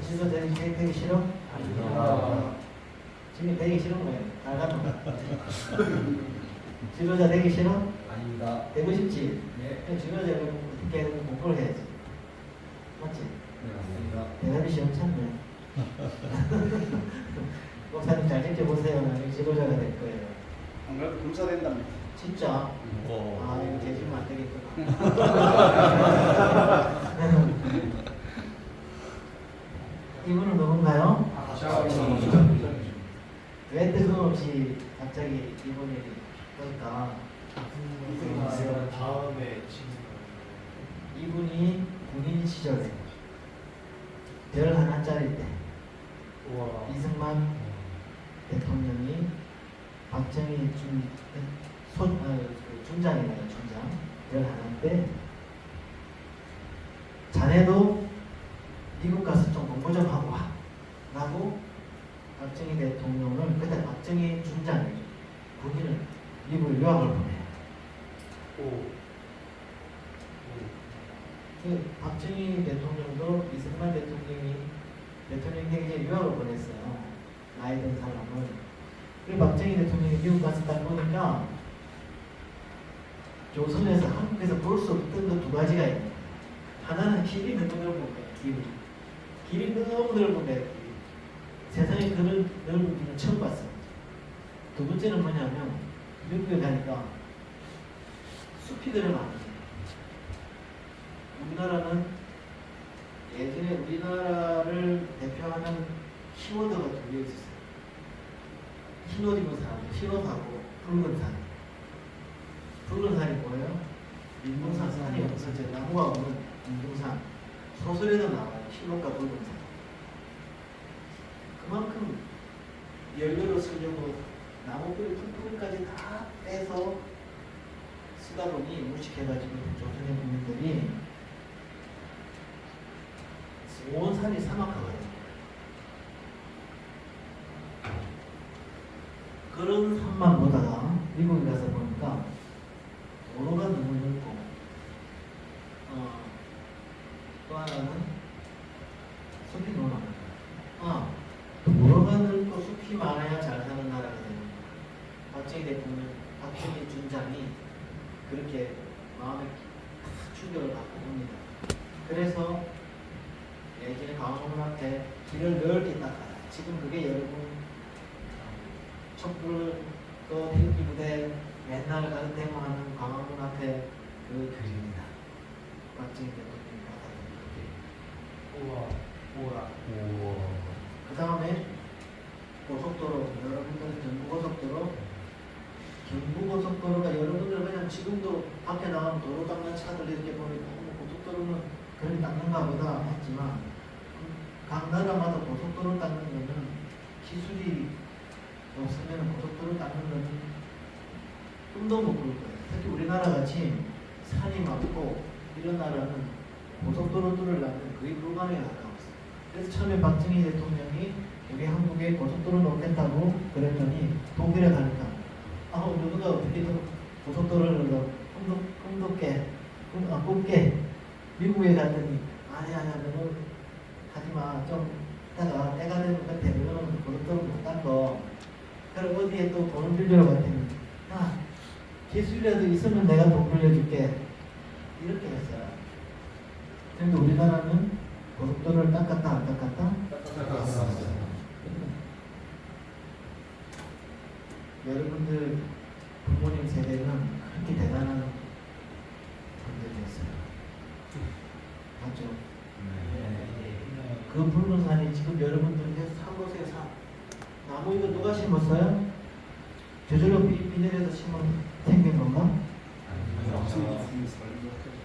지도자 되기 싫어? 아닙니다. 지금 되기 싫은 거예요. 나가는 지도자 되기 싫어? 아닙니다. 되고 싶지? 네. 그럼 지도자 되려면 어떻게 하면 공부를 해야지. 맞지? 네, 맞습니다. 대답이 시원찮네. 목사님 잘 지켜보세요. 나중에 지도자가 될 거예요. 안 그래도 검사 된답니다. 진짜? 아, 이거 제시면 안 되겠구나. 이분은 누군가요? 왜 뜬금없이 갑자기 이분이 그럴까? 다음에 이분이 군인 시절에 별 하나짜리 때 이승만 대통령이 박정희 준장이네요. 준장 별 하나 때 자네도 미국 가서 좀 공부 좀 하고 와 라고 박정희 대통령을 그때 박정희 준장이 군인을 미국 유학을 보내요. 그 박정희 대통령도 이승만 대통령이 대통령 되기 전에 유학을 보냈어요. 나이 든 사람을. 그리고 박정희 대통령이 미국 가서 딱 보니까 조선에서 한국에서 볼 수 없던 것 두 가지가 있는 거예요. 하나는 길이 너무 넓은 거예요. 길이 너무 넓은 거예요. 세상에 그런 넓은 길을 처음 봤어요. 두 번째는 뭐냐면 미국에 가니까 숲이 들어 많아요. 우리나라는 예전에 우리나라를 대표하는 키워드가 두 개 있었어요. 흰 옷 입은 사람들, 흰 옷하고 붉은 산. 붉은 산이 뭐예요? 민둥산 산이 없어져. 나무가 없는 민둥산. 소설에도 나와요. 흰 옷과 붉은 산. 그만큼 연료를 쓰려고 나무뿌리 풀뿌리까지 다 빼서 쓰다 보니 무식해가지고 조선의 국민들이 온 산이 사막화거든요. 그런 산만 보다가 미국에 가서 보니까 도로가 너무 넓고 또 하나는 숲이 너무 많아요. 도로가 넓고 숲이 많아야 잘 사는 나라가 됩니다. 박정희 대통령, 박정희 준장이 그렇게 마음에 충격을 받고 봅니다. 그래서 예전에 광화문 앞에 길을 넓게 닦아요. 지금 그게 여러분 촛불 또 태극기 부대 맨날 가는 데모하는 광화문 앞에 그 길입니다. 박정희 대통령이 닦아준 길. 그 다음에 고속도로, 여러분들 경부고속도로, 경부고속도로가 여러분들 그냥 지금도 밖에 나가면 도로 닦는 차들 이렇게 보면 고속도로는 그렇게 닦는가 보다 했지만 각 나라마다 고속도로 닦는 거는 기술이 없으면 고속도로 닦는 거는 꿈도 못 꿀 거예요. 특히 우리나라 같이 산이 많고 이런 나라는 고속도로 뚫으려면 거의 불가능에 가까웠어요. 그래서 처음에 박정희 대통령이 우리 한국에 고속도로 놓겠다고 그랬더니 독일에 가니까 누가 어떻게 고속도로를 꿈게 미국에 갔더니 아니야 너는 하지마 좀 이따가 때가 되면 그때 너는 고속도로 못 닦어. 그럼 어디에 또 돈을 빌리러 갔더니 야 기술이라도 있으면 내가 돈 빌려줄게 이렇게 했어요. 그런데 우리나라는 고속도로를 닦았다 안 닦았다? 여러분들 부모님 세대는 그렇게 대단한 분들이었어요. 맞죠? 그 붉은 산이 지금 여러분들 산 곳에 나무 이거 누가 심었어요? 저절로 비닐에서 생긴 건가?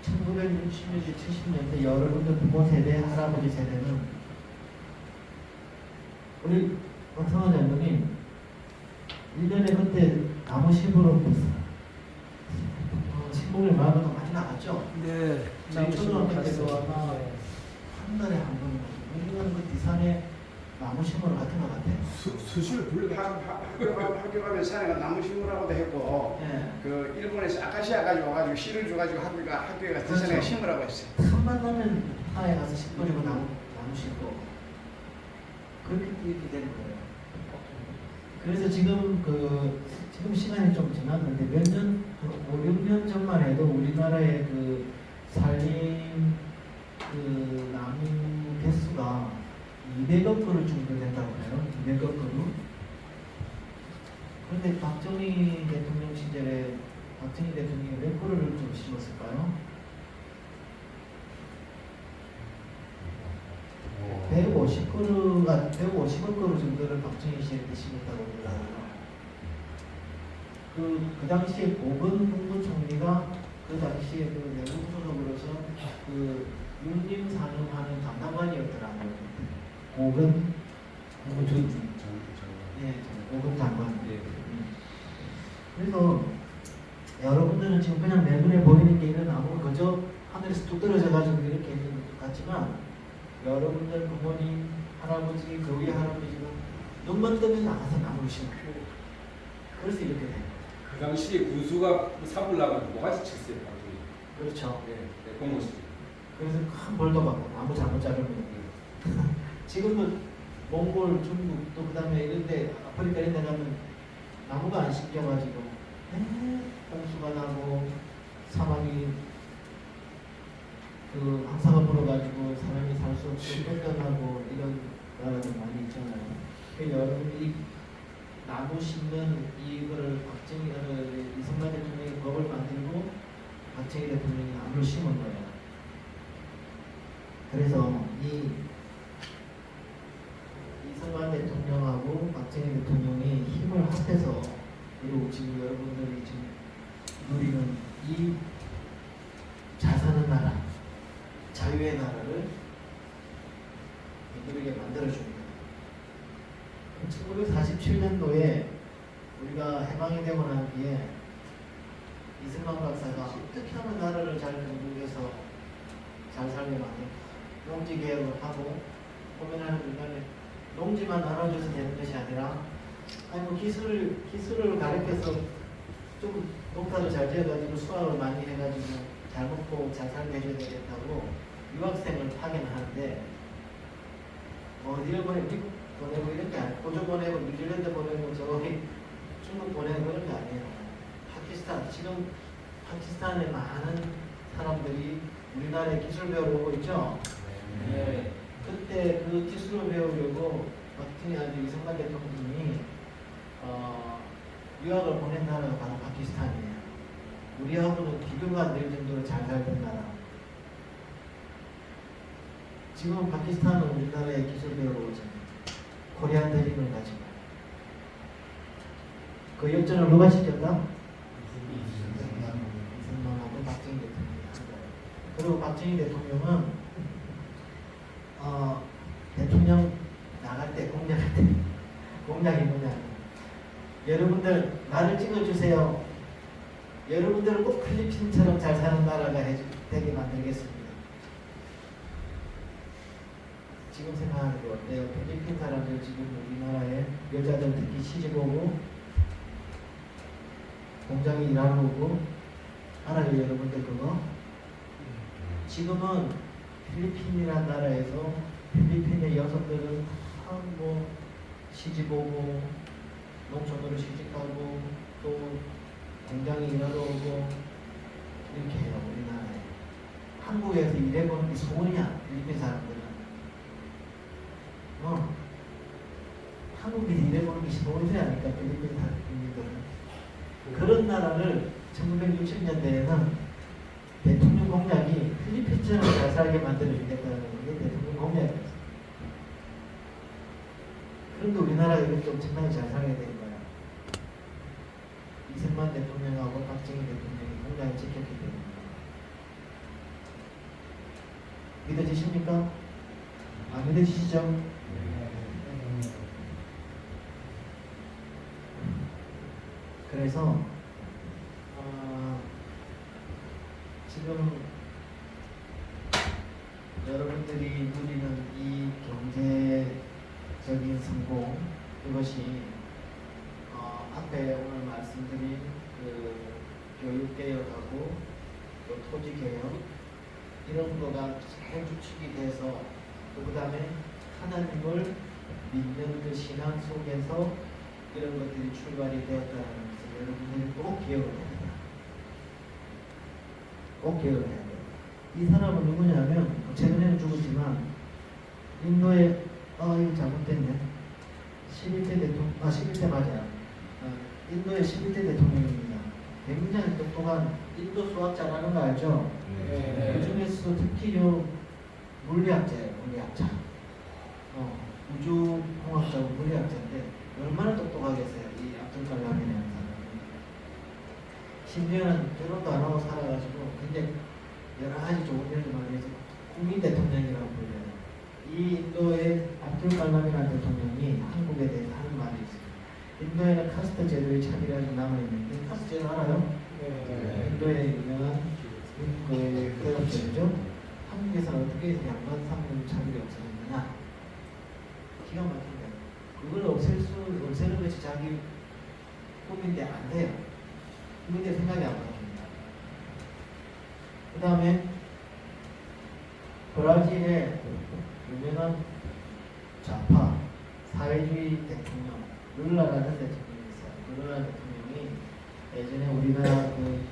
1960년대, 70년대 여러분들 부모 세대, 할아버지 세대는 우리 박성환 장로님 1년에 그때 나무 심으러 신봉일 마을도 많이 나갔죠? 네. 저희 초등학교 때도 아마 한 달에 한 번, 우리는 그 디산에 나무 심으러 갔던 것 같아요. 수시로 불러. 학교 가면 산에 나무 심으라고도 했고 예. 그 일본에서 아카시아 가지고 와가지고 씨를 줘가지고 학교에 가서 그렇죠. 산에 심으라고 했어요. 산만 나면 하에 가서 심어주고 나무 심고 그렇게 이렇게 되는 거예요. 그래서 지금 지금 시간이 좀 지났는데 몇 년, 5, 6년 전만 해도 우리나라의 그 산림 그 나무 개수가 200억 그루 정도 된다고 해요. 200억 그루. 그런데 박정희 대통령 시절에 박정희 대통령이 몇 그루를 좀 심었을까요? 150억 그루 정도를 박정희 시절 때 심었다고 그러더라고요. 그 당시에 고건 국무총리가 그 당시에 그 내국 소속으로서 그 육림산업하는 담당관이었더라고요. 고건 국무총리. 네, 고건 장관. 그래서 여러분들은 지금 그냥 내 눈에 보이는 게 이런 나무가 그저 하늘에서 뚝 떨어져가지고 이렇게 있는 것 같지만 여러분들 부모님, 할아버지, 그 위에 할아버지가 눈만 뜨면 나가서 나무를 심어요. 그래서 이렇게 돼요. 그 당시에 군수가 사불 나가지고 뭐가지 쳤어요. 그렇죠. 네, 공무시. 그래서 큰 벌도 받고 나무 잘못 자르면 지금도 몽골, 중국 또 그다음에 이런데 아프리카 이런 데 가면 나무가 안 심겨가지고 홍수가 나고 사막이 그 황사가 불어가지고 사람이 살 수 없고 쫓겨나고 이런 나라들 많이 있잖아요. 그 여러분이 나무 심는 이거를 이승만 대통령이 법을 만들고 박정희 대통령이 나무를 심은 거예요. 그래서 이승만 대통령하고 박정희 대통령이 힘을 합해서 그리고 지금 여러분들이 지금 누리는 이 잘 사는 나라, 자유의 나라를 우리에게 만들어줍니다. 1947년도에 우리가 해방이 되고 난 뒤에 이승만 박사가 어떻게 하면 나라를 잘 건국해서 잘 살게 만들까 농지 개혁을 하고 고민하는 중간에 농지만 나눠줘서 되는 것이 아니라 기술을 가르쳐서 좀 농사를 잘 지어가지고 수확을 많이 해가지고 잘 먹고 잘 살게 해줘야 되겠다고 유학생을 파견하는데 어디를 보내고 미국 보내고 이런 게 아니고 호주 보내고 뉴질랜드 보내고 저기 중국 보내고 그런 게 아니에요. 지금 파키스탄에 많은 사람들이 우리나라에 기술 배우러 오고 있죠. 네. 그때 그 기술을 배우려고 박정희 이승만 대통령이 유학을 보낸 나라가 바로 파키스탄이에요. 우리하고는 비교가 안 될 정도로 잘 살던 나라. 지금 파키스탄은 우리나라에 기술 배우러 오잖아요. 코리안 드림을 가지고. 그 역전을 누가 시켰다? 이승만하고 박정희 대통령이 한 거예요. 그리고 박정희 대통령은 대통령 나갈 때 공약할 때 공약이 뭐냐? 여러분들 나를 찍어주세요. 여러분들은 꼭 필리핀처럼 잘 사는 나라가 되게 만들겠습니다. 지금 생각하는 게 어때요? 필리핀 사람들 지금 우리나라에 여자들 특히 시집 오고 공장에 일하러 오고 알아요 여러분들 그거? 지금은 필리핀이라는 나라에서 필리핀의 여성들은 뭐 시집 오고 농촌으로 시집가고 또 공장에 일하러 오고 이렇게 해요 우리나라에. 한국에서 일해보는 게 소원이야 필리핀 사람들은. 한국에서 일해보는 게 소원이라니까 필리핀 사람들은. 그런 나라를 1960년대에는 대통령 공약이 필리핀처럼 잘 살게 만들어주겠다는 게 대통령 공약이었어요. 그런데 우리나라가 이렇게 엄청나게 잘 살게 된 거야. 이승만 대통령하고 박정희 대통령이 공약을 지켰기 때문에. 믿어지십니까? 안 믿어지시죠? 그래서 지금 여러분들이 누리는 이 경제적인 성공 이것이 앞에 오늘 말씀드린 그 교육개혁하고 또 토지개혁 이런 거가 잘 주축이 돼서 또 그 다음에 하나님을 믿는 그 신앙 속에서 이런 것들이 출발이 되었다는 것을 여러분들이 꼭 기억을 해야 돼요. 꼭 기억을 해야 돼요. 이 사람은 누구냐면 최근에는 죽었지만 인도의 이거 잘못됐네. 11대 대통령 11대 맞아요. 인도의 11대 대통령입니다. 굉장히 똑똑한 인도 수학자라는 거 알죠? 네. 그 중에서 특히 요 물리학자예요. 물리학자. 우주공학자고 물리학자인데 얼마나 똑똑하겠어요. 이 압둘칼람이라는 사람이. 심지어는 결혼도 안 하고 살아가지고 굉장히 여러 가지 좋은 일을 많이 해서 국민 대통령이라고 불려요. 이 인도의 압둘칼람이라는 대통령이 한국에 대해서 하는 말이 있어요. 인도에는 카스트 제도의 차별이 남아있는데 카스트 제도 알아요? 인도의 유명한 대업제도죠. 한국에서는 어떻게 해서 양반 상금 차별이 없어졌느냐? 기가 막힌다. 그걸 없애는 것이 자기 꿈인데 안 돼요. 꿈인데 생각이 안 바뀝니다. 그 다음에 브라질의 유명한 좌파 사회주의 대통령 룰라라는 대통령이 있어요. 룰라 대통령이 예전에 우리나라 그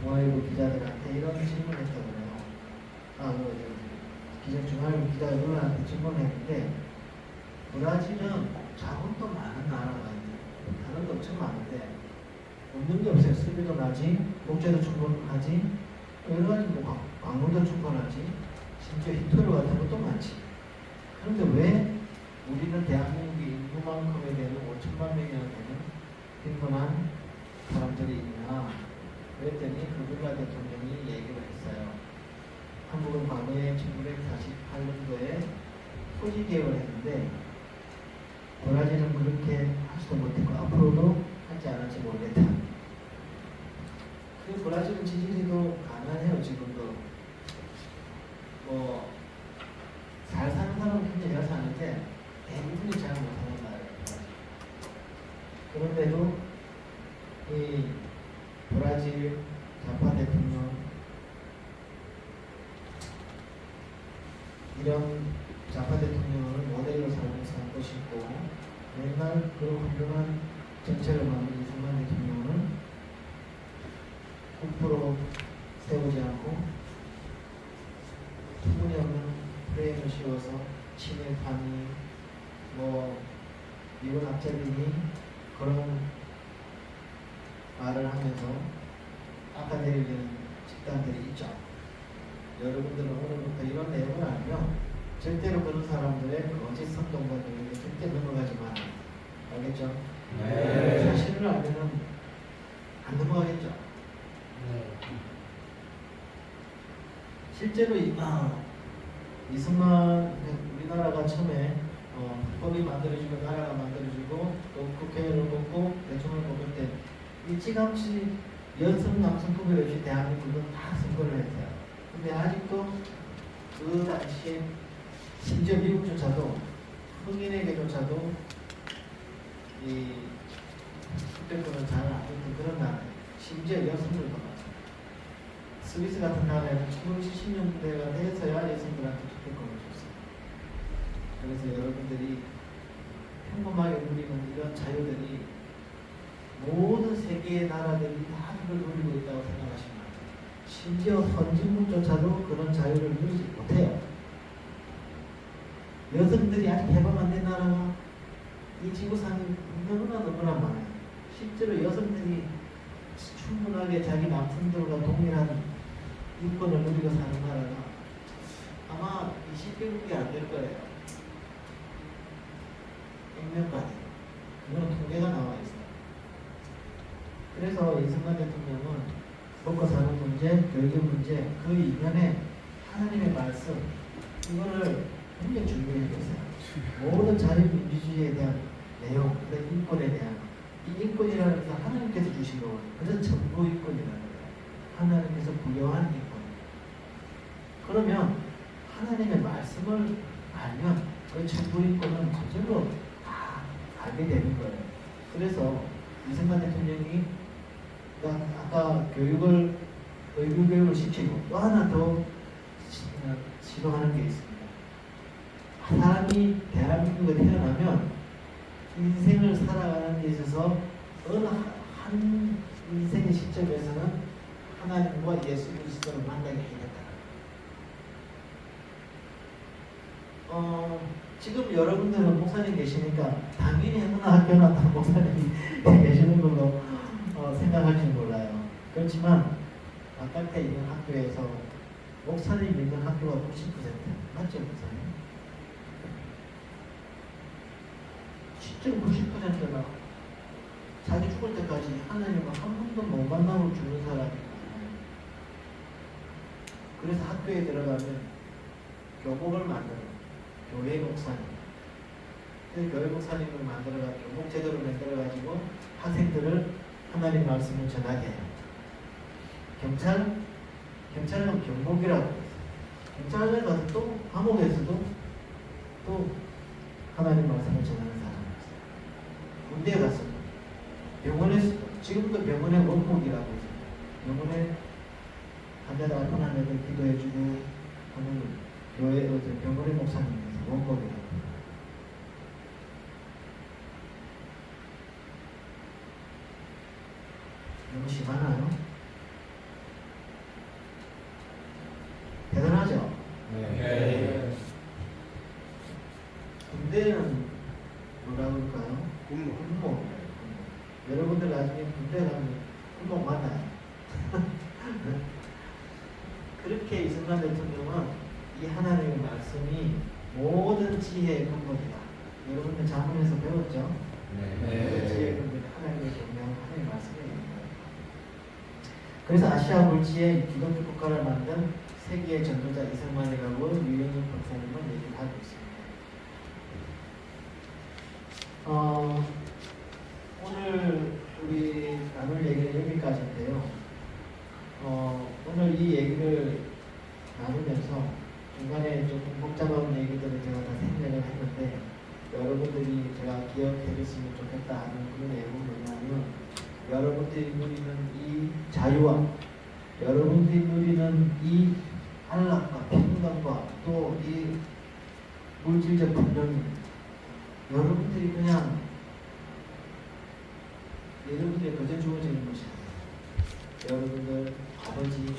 중앙일보 기자들한테 이런 질문을 했다고 그래요. 중앙일보 기자가 룰라한테 질문을 했는데 브라질은 자본도 많은 나라가 있는데 다른 거 엄청 많은데 없는 게 없어요. 수비도 나지, 목재도 충분하지, 여러 가지 뭐 광물도 충분하지, 심지어 히토류 같은 것도 많지. 그런데 왜 우리는 대한민국이 인구만큼에 되는 5천만 명이나 되는 빈곤한 사람들이 있냐? 그랬더니 그 룰라 대통령이 얘기를 했어요. 한국은 과거에 1948년도에 토지 개혁을 했는데 브라질은 그렇게 하지도 못했고 앞으로도 하지 않을지 모르겠다. 그 브라질은 지지리도 가난해요. 지금도 잘 사는 사람은 굉장히 잘 사는데 대부분이 잘 못하는 나라예요. 그런데도 이 브라질 좌파 대통령 이런 좌파 대통령을 모델로 삼고 싶고 맨날 그 훌륭한 정책을 만든 이승만 대통령은 국부로 세우지 않고 터무니없는 프레임을 씌워서 친일파니 미국 학자들이 그런 말을 하면서 아까내리는 집단들이 있죠. 여러분들은 오늘부터 이런 내용을 알면 절대로 그런 사람들의 거짓 선동과 절대 넘어가지 마라. 알겠죠? 네. 사실을 알면은 안 넘어가겠죠. 실제로 이승만 우리나라가 처음에 법이 만들어지고 나라가 만들어지고 또 국회를 뽑고 대통령을 뽑을 때 일찌감치 여성 남성 구별 없이 대한민국은 다 선거를 했어요. 근데 아직도 그 당시에 심지어 미국조차도 흑인에게조차도 이 투표권을 잘 안 줬던 그런 나라, 심지어 여성들도 마찬가지. 스위스 같은 나라에는 1970년대가 돼서야 여성들한테 투표권을 줬어요. 그래서 여러분들이 평범하게 누리는 이런 자유들이 모든 세계의 나라들이 다 그걸 누리고 있다고 생각하시면 안 돼요. 심지어 선진국조차도 그런 자유를 누리지 못해요. 여성들이 아직 개방 안 된 나라가 이 지구상에 너무나 많아요. 실제로 여성들이 충분하게 자기 남성들과 동일한 인권을 누리고 사는 나라가 아마 20개국이 안 될 거예요. 액면까지. 이건 통계가 나와 있어요. 그래서 이승만 대통령은 먹고 사는 문제, 교육 문제, 그 이면에 하나님의 말씀, 이거를 굉장히 중요했어요. 모든 자유민주주의에 대한 내용, 그 인권에 대한 이 인권이라는 것은 하나님께서 주신 거거든요. 그래서 전부 인권이라는 거예요. 하나님께서 부여한 인권. 그러면 하나님의 말씀을 알면 그 전부 인권은 저절로 다 알게 되는 거예요. 그래서 이승만 대통령이 아까 교육을 의무 교육을 시키고 또 하나 더 지도하는 게 있습니다. 사람이 대한민국에 태어나면 인생을 살아가는 데 있어서 어느 한 인생의 시점에서는 하나님과 예수 그리스도를 만나게 해야겠다. 지금 여러분들은 목사님 계시니까 당연히 어느 학교나 다 목사님이 계시는 걸로 생각할지 몰라요. 그렇지만 바깥에 있는 학교에서 목사님 있는 학교가 90% 맞죠, 목사님? 실제로 90%가 자기 죽을 때까지 하나님과 한 번도 못 만나고 죽는 사람이 많아요. 그래서 학교에 들어가면 교복을 만들어요. 교회 목사님. 그래서 교회 목사님을 만들어가지고 교복 제도를 만들어가지고 학생들을 하나님 말씀을 전하게 해요. 경찰은 경복이라고 해요. 경찰에 가서 또 감옥에서도 또 하나님 말씀을 전하는 사람이 있어요. 군대에 가서도, 병원에서도, 지금도 병원에 원목이라고 있어요. 병원에 환자들 아픈 애들 기도해주고 하는 교회 병원의 목사님께서 원목이라고 해요. 너무 심하나요? 대단하죠? 네. 군대는 뭐라고 할까요? 군목. 여러분들 나중에 군대 가면 군목 만나요. 그렇게 이승만 대통령은 이 하나님의 말씀이 모든 지혜의 근본이다. 여러분들 자문에서 배웠죠? 네. 지혜의 근본이 하나님의 경영, 하나님의 말씀입니다. 그래서 아시아 물지의 기독교 국가를 만든 세계의 전도자 이승만이라고 유영인 박사님은 얘기를 하고 있습니다. 오늘 우리 나눌 얘기는 여기까지인데요. 오늘 이 얘기를 나누면서 중간에 조금 복잡한 얘기들을 제가 다 생략을 했는데 여러분들이 제가 기억해줬으면 좋겠다 하는 그런 내용은 뭐냐면 여러분들이 누리는 이 자유와 여러분들이 누리는 이 안락과 평강과 또 이 물질적 분명이 여러분들이 그냥 여러분들이 그저 주어지는 것이 아니에요. 여러분들 아버지,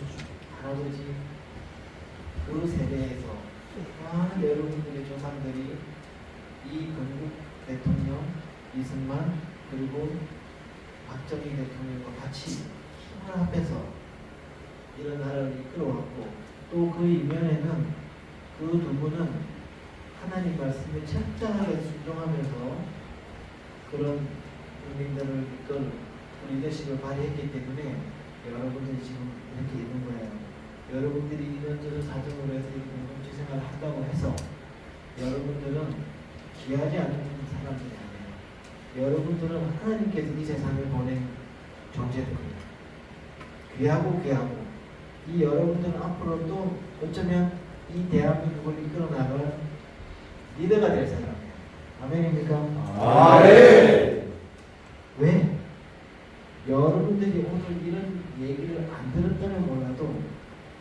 할아버지 그 세대에서 많은 여러분들의 조상들이 이 건국 대통령 이승만 그리고 박정희 대통령과 같이 힘을 합해서 이런 나라를 이끌어왔고 또 그 이면에는 그 두 분은 하나님 말씀에 철저하게 순종하면서 그런 국민들을 이끌 리더십을 발휘했기 때문에 여러분들이 지금 이렇게 있는 거예요. 여러분들이 이런저런 사정으로 해서 이렇게 정치 생활을 한다고 해서 여러분들은 귀하지 않은 사람들이 아니에요. 여러분들은 하나님께서 이 세상에 보낸 존재들이에요. 귀하고 귀하고 이 여러분들은 앞으로 또 어쩌면 이 대한민국을 이끌어 나갈 리더가 될 사람이에요. 아멘입니까? 아멘. 왜? 여러분들이 오늘 이런 얘기를 안 들었다면 몰라도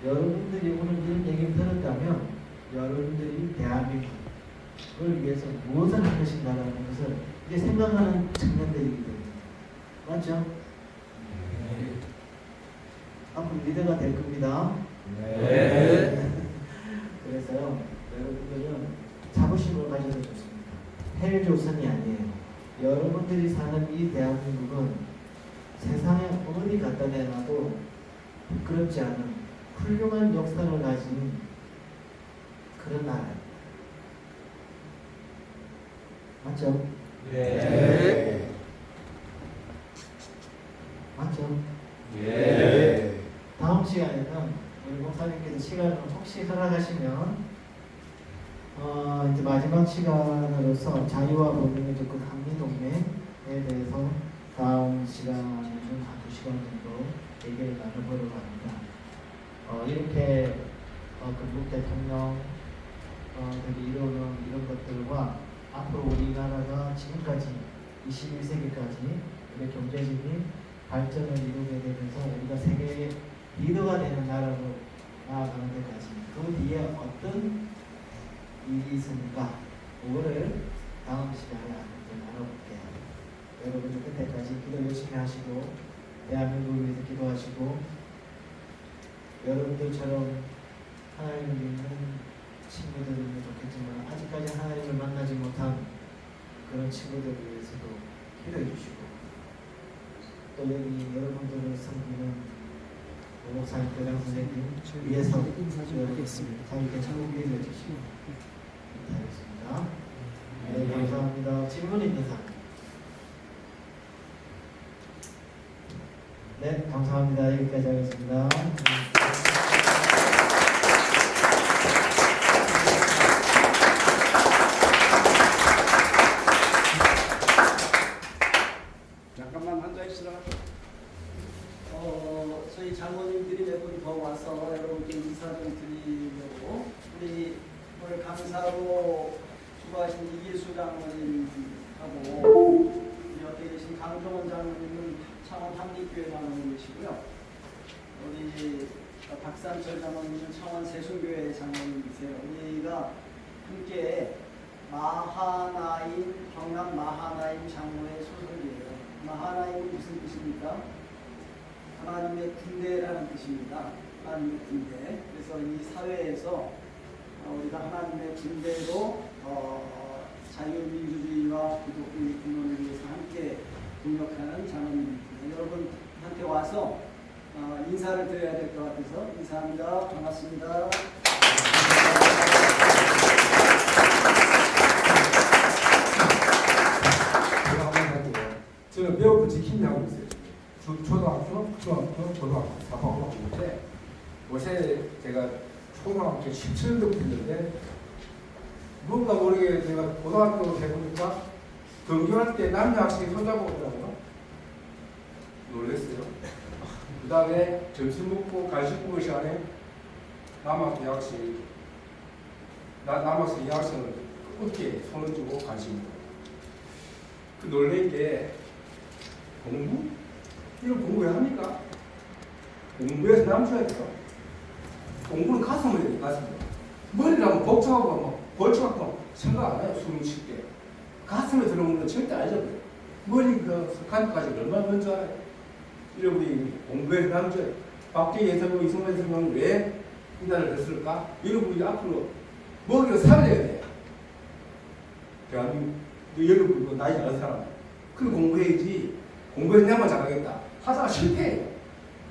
여러분들이 오늘 이런 얘기를 들었다면 여러분들이 대한민국을 위해서 무엇을 할 것인가라는 것을 이제 생각하는 청년들이거든요. 맞죠? 앞으로 리더가 될 겁니다. 네. 그래서요, 여러분들은 자부심을 가져도 좋습니다. 헬조선이 아니에요. 여러분들이 사는 이 대한민국은 세상에 어디 갖다 대놔도 부끄럽지 않은 훌륭한 역사를 가진 그런 나라예요. 맞죠? 네. 맞죠? 네. 다음 시간에는 우리 목사님께서 시간을 혹시 허락하시면 이제 마지막 시간으로서 자유와 법령의 적극 한미동맹에 대해서 다음 시간에는 한 2시간 정도 얘기를 나눠보려고 합니다. 이렇게 그 대통령 들이 이루는 이런 것들과 앞으로 우리나라가 지금까지 21세기까지 우리 경제적인 발전을 이루게 되면서 우리가 세계의 리더가 되는 나라로 나아가는 데까지 그 뒤에 어떤 일이 있습니까? 그거를 다음 시간에 나눠볼게요. 여러분들 그때까지 기도 열심히 하시고 대한민국을 위해서 기도하시고 여러분들처럼 하나님을 믿는 친구들이면 좋겠지만 아직까지 하나님을 만나지 못한 그런 친구들을 위해서도 기도해 주시고 또 여기 여러분들을 섬기는 목사님, 교장 선생님 위해서 인사드리겠습니다. 자유롭게 참고해 주시기 바라겠습니다. 네, 감사합니다. 질문 있는 사람? 네, 감사합니다. 여기까지 하겠습니다. 잠깐만 앉아 있으라. 저희 장모님들이 몇 분 더 와서 여러분께 인사 좀 드리려고 우리 오늘 강사로 수고하신 이길수 장모님하고 우리 옆에 계신 강종원 장모님은 창원 한립교회 장모님이시고요. 우리 박산철 장모님은 창원 세순교회 장모님이세요. 우리가 함께 마하나임 경남 마하나임 장로의 소속이에요. 마하나임은 무슨 뜻입니까? 하나님의 군대라는 뜻입니다. 하나님의 군대. 그래서 이 사회에서 우리가 하나님의 군대로 자유민주주의와 기독교의 근원을 위해서 함께 동력하는 장로님입니다. 여러분한테 와서 인사를 드려야 될 것 같아서 인사합니다. 반갑습니다. 제가 한번 할게요. 저는 배우고 지킴이하고 있어요. 초등학교, 중학교, 고등학교 4학년 있는데 요새 제가 초등학교 17년도 했는데 누군가 모르게 제가 고등학교 해보니까 등교할 때 남녀 학생이 손잡고 오더라고요. 놀랐어요. 그 다음에 점심 먹고 간식 먹을 시간에 남학생 여학생이 남학생 여학생을 어깨에 손을 주고 간식 먹어요. 그 놀란 게 공부? 이런 공부 왜 합니까? 공부해서 남줘야 돼요. 공부는 가슴을 해야 돼요, 가슴을. 머리를 하면 복잡하고 막 벌쳐갖고 생각 안 해요, 숨을 쉴 때. 가슴에 들어오는 건 절대 아니죠. 머리 그 스칸까지 얼마나 먼저 알아요. 이런 우리 공부해서 남줘야 돼요. 박정희 대통령, 이승만 대통령은 왜 인단을 했을까? 이런 분이 앞으로 먹이로 살려야 돼요. 대한민국, 여러분, 나이 많은 사람. 그럼 공부해야지. 공부해서 내만 잘하겠다. 하다가 실패해요.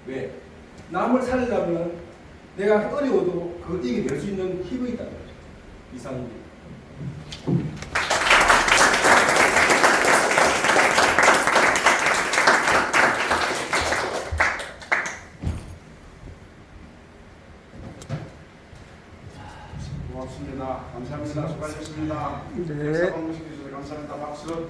왜? 남을 살리려면 내가 어려워도 그걸 이겨낼 수 있는 힘이 있다는 거죠. 이상입니다. 고맙습니다. 감사합니다. 수고하셨습니다. 네. 역사 공부시켜주셔서 감사합니다. 박수.